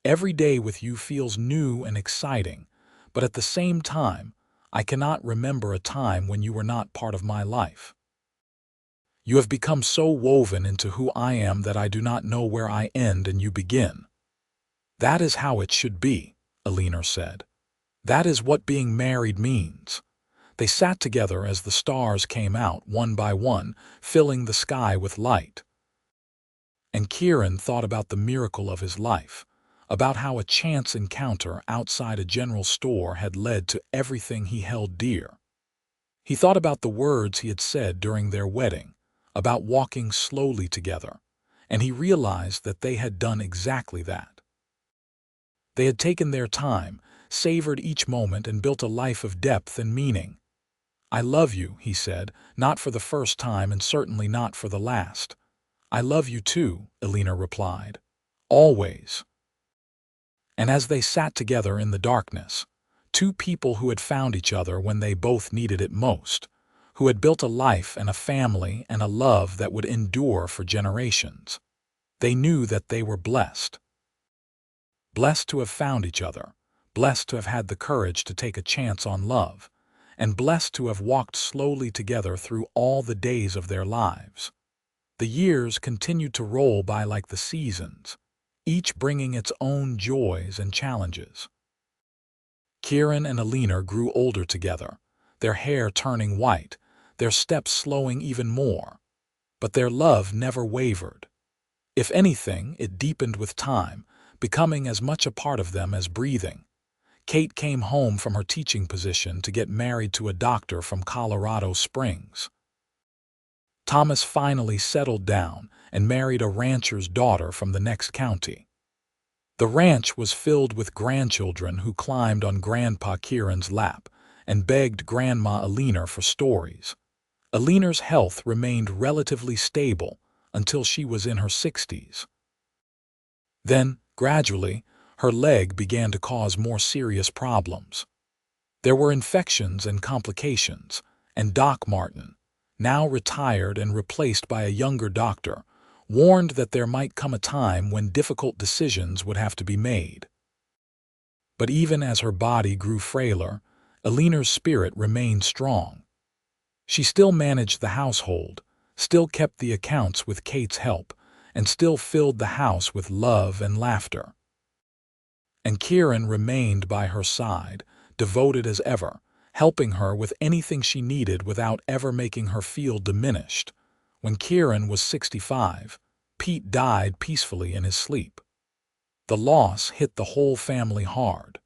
"Every day with you feels new and exciting, but at the same time, I cannot remember a time when you were not part of my life. You have become so woven into who I am that I do not know where I end and you begin." "That is how it should be," Eleanor said. "That is what being married means." They sat together as the stars came out one by one, filling the sky with light. And Kieran thought about the miracle of his life, about how a chance encounter outside a general store had led to everything he held dear. He thought about the words he had said during their wedding, about walking slowly together, and he realized that they had done exactly that. They had taken their time, savored each moment, and built a life of depth and meaning. "I love you," he said, "not for the first time and certainly not for the last." "I love you too," Eleanor replied. "Always." And as they sat together in the darkness, two people who had found each other when they both needed it most, who had built a life and a family and a love that would endure for generations, they knew that they were blessed. Blessed to have found each other, blessed to have had the courage to take a chance on love, and blessed to have walked slowly together through all the days of their lives. The years continued to roll by like the seasons, each bringing its own joys and challenges. Kieran and Eleanor grew older together, their hair turning white, their steps slowing even more. But their love never wavered. If anything, it deepened with time, becoming as much a part of them as breathing. Kate came home from her teaching position to get married to a doctor from Colorado Springs. Thomas finally settled down and married a rancher's daughter from the next county. The ranch was filled with grandchildren who climbed on Grandpa Kieran's lap and begged Grandma Eleanor for stories. Eleanor's health remained relatively stable until she was in her 60s. Then, gradually, her leg began to cause more serious problems. There were infections and complications, and Doc Martin, now retired and replaced by a younger doctor, warned that there might come a time when difficult decisions would have to be made. But even as her body grew frailer, Eleanor's spirit remained strong. She still managed the household, still kept the accounts with Kate's help, and still filled the house with love and laughter. And Kieran remained by her side, devoted as ever, helping her with anything she needed without ever making her feel diminished. When Kieran was 65, Pete died peacefully in his sleep. The loss hit the whole family hard.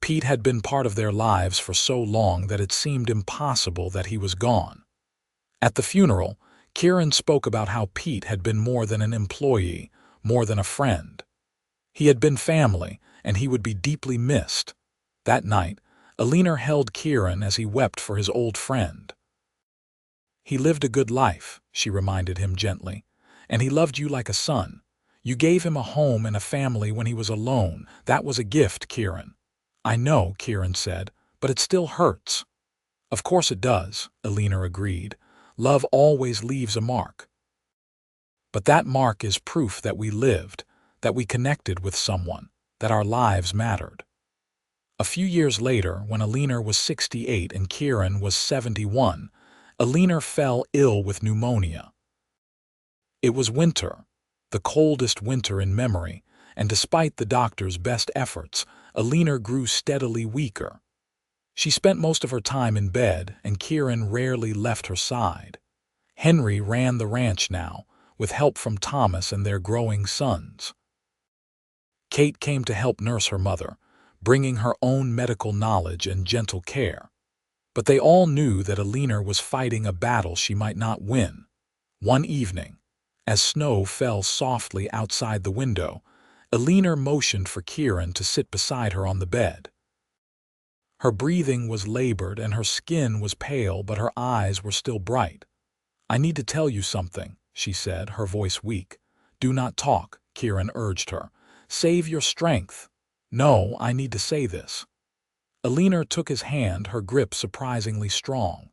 Pete had been part of their lives for so long that it seemed impossible that he was gone. At the funeral, Kieran spoke about how Pete had been more than an employee, more than a friend. He had been family, and he would be deeply missed. That night, Eleanor held Kieran as he wept for his old friend. "He lived a good life," she reminded him gently, "and he loved you like a son. You gave him a home and a family when he was alone. That was a gift, Kieran." "I know," Kieran said, "but it still hurts." "Of course it does," Eleanor agreed. "Love always leaves a mark. But that mark is proof that we lived, that we connected with someone, that our lives mattered." A few years later, when Eleanor was 68 and Kieran was 71, Eleanor fell ill with pneumonia. It was winter, the coldest winter in memory, and despite the doctor's best efforts, Eleanor grew steadily weaker. She spent most of her time in bed, and Kieran rarely left her side. Henry ran the ranch now, with help from Thomas and their growing sons. Kate came to help nurse her mother, bringing her own medical knowledge and gentle care. But they all knew that Eleanor was fighting a battle she might not win. One evening, as snow fell softly outside the window, Eleanor motioned for Kieran to sit beside her on the bed. Her breathing was labored and her skin was pale, but her eyes were still bright. "I need to tell you something," she said, her voice weak. "Do not talk," Kieran urged her. "Save your strength." "No, I need to say this." Eleanor took his hand, her grip surprisingly strong.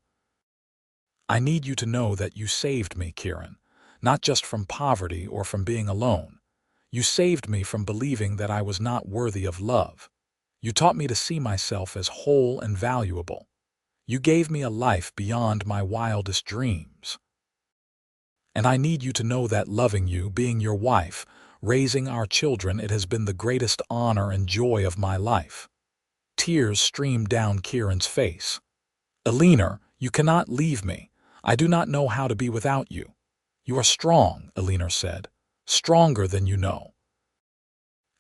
"I need you to know that you saved me, Kieran, not just from poverty or from being alone. You saved me from believing that I was not worthy of love. You taught me to see myself as whole and valuable. You gave me a life beyond my wildest dreams. And I need you to know that loving you, being your wife, raising our children, it has been the greatest honor and joy of my life." Tears streamed down Kieran's face. "Eleanor, you cannot leave me. I do not know how to be without you." "You are strong," Eleanor said, "stronger than you know.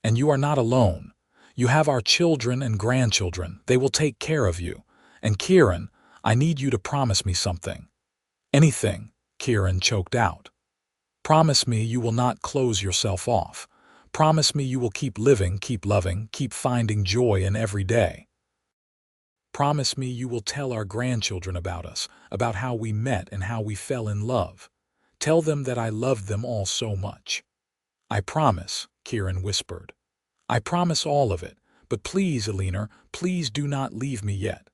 And you are not alone. You have our children and grandchildren. They will take care of you. And Kieran, I need you to promise me something." "Anything," Kieran choked out. "Promise me you will not close yourself off. Promise me you will keep living, keep loving, keep finding joy in every day. Promise me you will tell our grandchildren about us, about how we met and how we fell in love. Tell them that I loved them all so much." "I promise," Kieran whispered. "I promise all of it, but please, Eleanor, please do not leave me yet."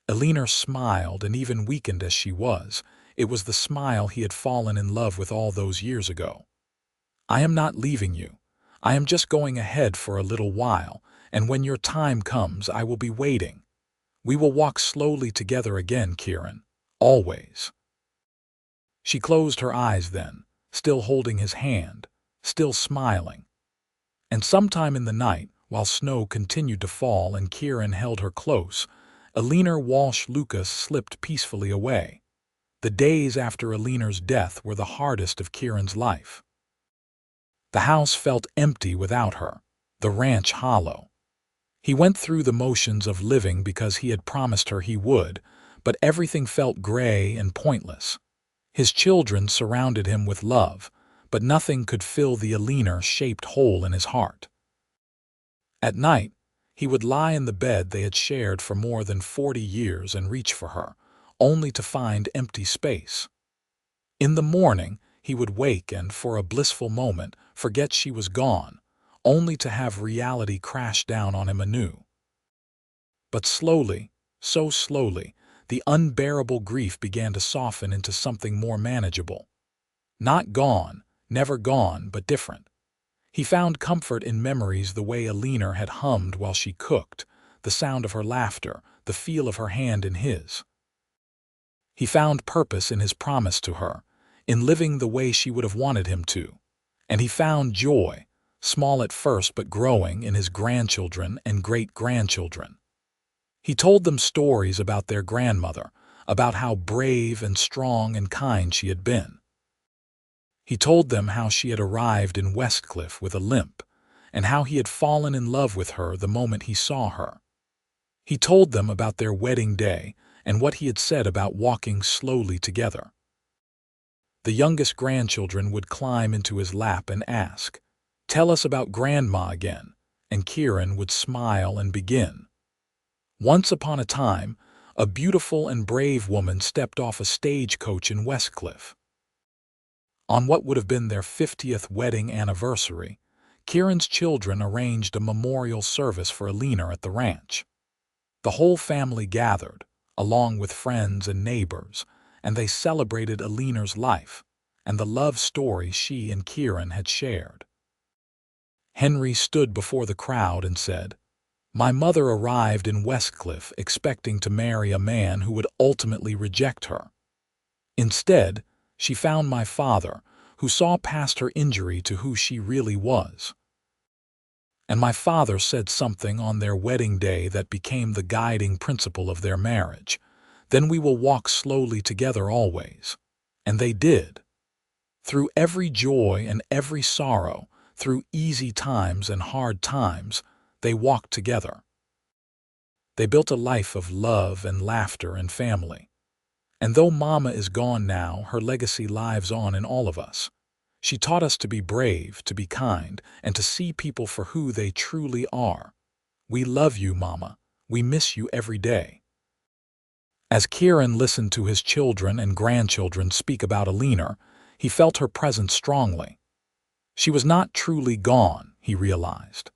Eleanor smiled, and even weakened as she was, it was the smile he had fallen in love with all those years ago. "I am not leaving you. I am just going ahead for a little while, and when your time comes I will be waiting. We will walk slowly together again, Kieran. Always. She closed her eyes then, still holding his hand, still smiling. And sometime in the night, while snow continued to fall and Kieran held her close, Eleanor Walsh Lucas slipped peacefully away. The days after Eleanor's death were the hardest of Kieran's life. The house felt empty without her, the ranch hollow. He went through the motions of living because he had promised her he would, but everything felt gray and pointless. His children surrounded him with love, but nothing could fill the Eleanor-shaped hole in his heart. At night, he would lie in the bed they had shared for more than 40 years and reach for her, only to find empty space. In the morning, he would wake and, for a blissful moment, forget she was gone, only to have reality crash down on him anew. But slowly, so slowly, the unbearable grief began to soften into something more manageable. Not gone, never gone, but different. He found comfort in memories the way Eleanor had hummed while she cooked, the sound of her laughter, the feel of her hand in his. He found purpose in his promise to her, in living the way she would have wanted him to. And he found joy, small at first but growing, in his grandchildren and great-grandchildren. He told them stories about their grandmother, about how brave and strong and kind she had been. He told them how she had arrived in Westcliffe with a limp, and how he had fallen in love with her the moment he saw her. He told them about their wedding day and what he had said about walking slowly together. The youngest grandchildren would climb into his lap and ask, "Tell us about Grandma again," and Kieran would smile and begin. Once upon a time, a beautiful and brave woman stepped off a stagecoach in Westcliffe. On what would have been their 50th wedding anniversary, Kieran's children arranged a memorial service for Eleanor at the ranch. The whole family gathered, along with friends and neighbors, and they celebrated Eleanor's life and the love story she and Kieran had shared. Henry stood before the crowd and said, "My mother arrived in Westcliffe expecting to marry a man who would ultimately reject her. Instead, she found my father, who saw past her injury to who she really was. And my father said something on their wedding day that became the guiding principle of their marriage. Then we will walk slowly together always." And they did. Through every joy and every sorrow, through easy times and hard times, they walked together. They built a life of love and laughter and family. And though Mama is gone now, her legacy lives on in all of us. She taught us to be brave, to be kind, and to see people for who they truly are. We love you, Mama. We miss you every day. As Kieran listened to his children and grandchildren speak about Eleanor, he felt her presence strongly. She was not truly gone, he realized.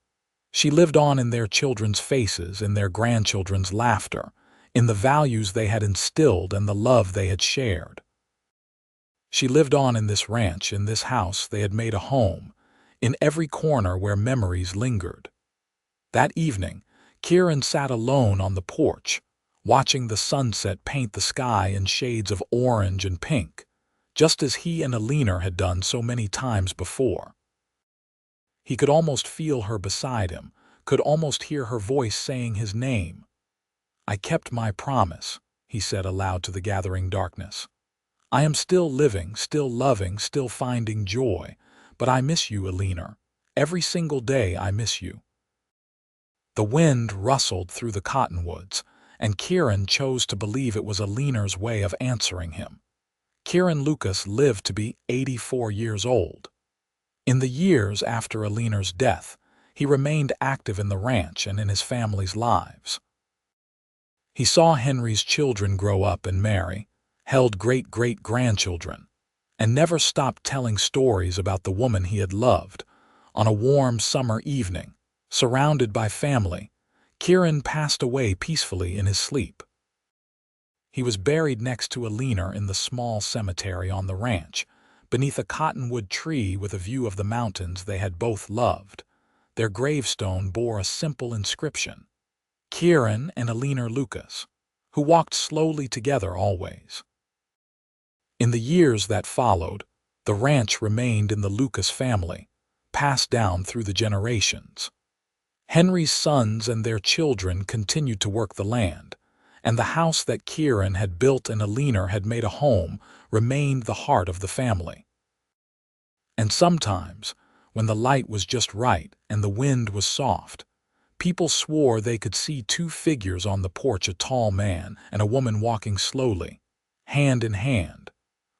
She lived on in their children's faces, in their grandchildren's laughter, in the values they had instilled and the love they had shared. She lived on in this ranch, in this house they had made a home, in every corner where memories lingered. That evening, Kieran sat alone on the porch, watching the sunset paint the sky in shades of orange and pink, just as he and Eleanor had done so many times before. He could almost feel her beside him, could almost hear her voice saying his name. "I kept my promise," he said aloud to the gathering darkness. "I am still living, still loving, still finding joy, but I miss you, Eleanor. Every single day I miss you." The wind rustled through the cottonwoods, and Kieran chose to believe it was Eleanor's way of answering him. Kieran Lucas lived to be 84 years old. In the years after Eleanor's death, he remained active in the ranch and in his family's lives. He saw Henry's children grow up and marry, held great-great-grandchildren, and never stopped telling stories about the woman he had loved. On a warm summer evening, surrounded by family, Kieran passed away peacefully in his sleep. He was buried next to Eleanor in the small cemetery on the ranch, beneath a cottonwood tree with a view of the mountains they had both loved. Their gravestone bore a simple inscription: Kieran and Eleanor Lucas, who walked slowly together always. In the years that followed, the ranch remained in the Lucas family, passed down through the generations. Henry's sons and their children continued to work the land, and the house that Kieran had built and Eleanor had made a home remained the heart of the family. And sometimes, when the light was just right and the wind was soft, people swore they could see two figures on the porch, a tall man and a woman walking slowly, hand in hand,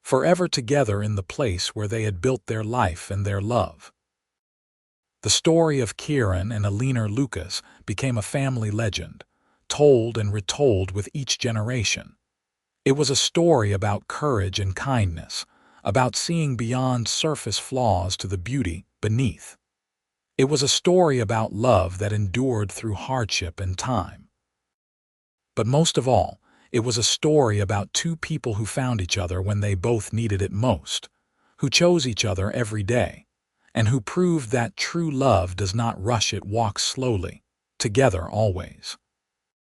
forever together in the place where they had built their life and their love. The story of Kieran and Eleanor Lucas became a family legend, told and retold with each generation. It was a story about courage and kindness, about seeing beyond surface flaws to the beauty beneath. It was a story about love that endured through hardship and time. But most of all, it was a story about two people who found each other when they both needed it most, who chose each other every day, and who proved that true love does not rush, it walks slowly, together always.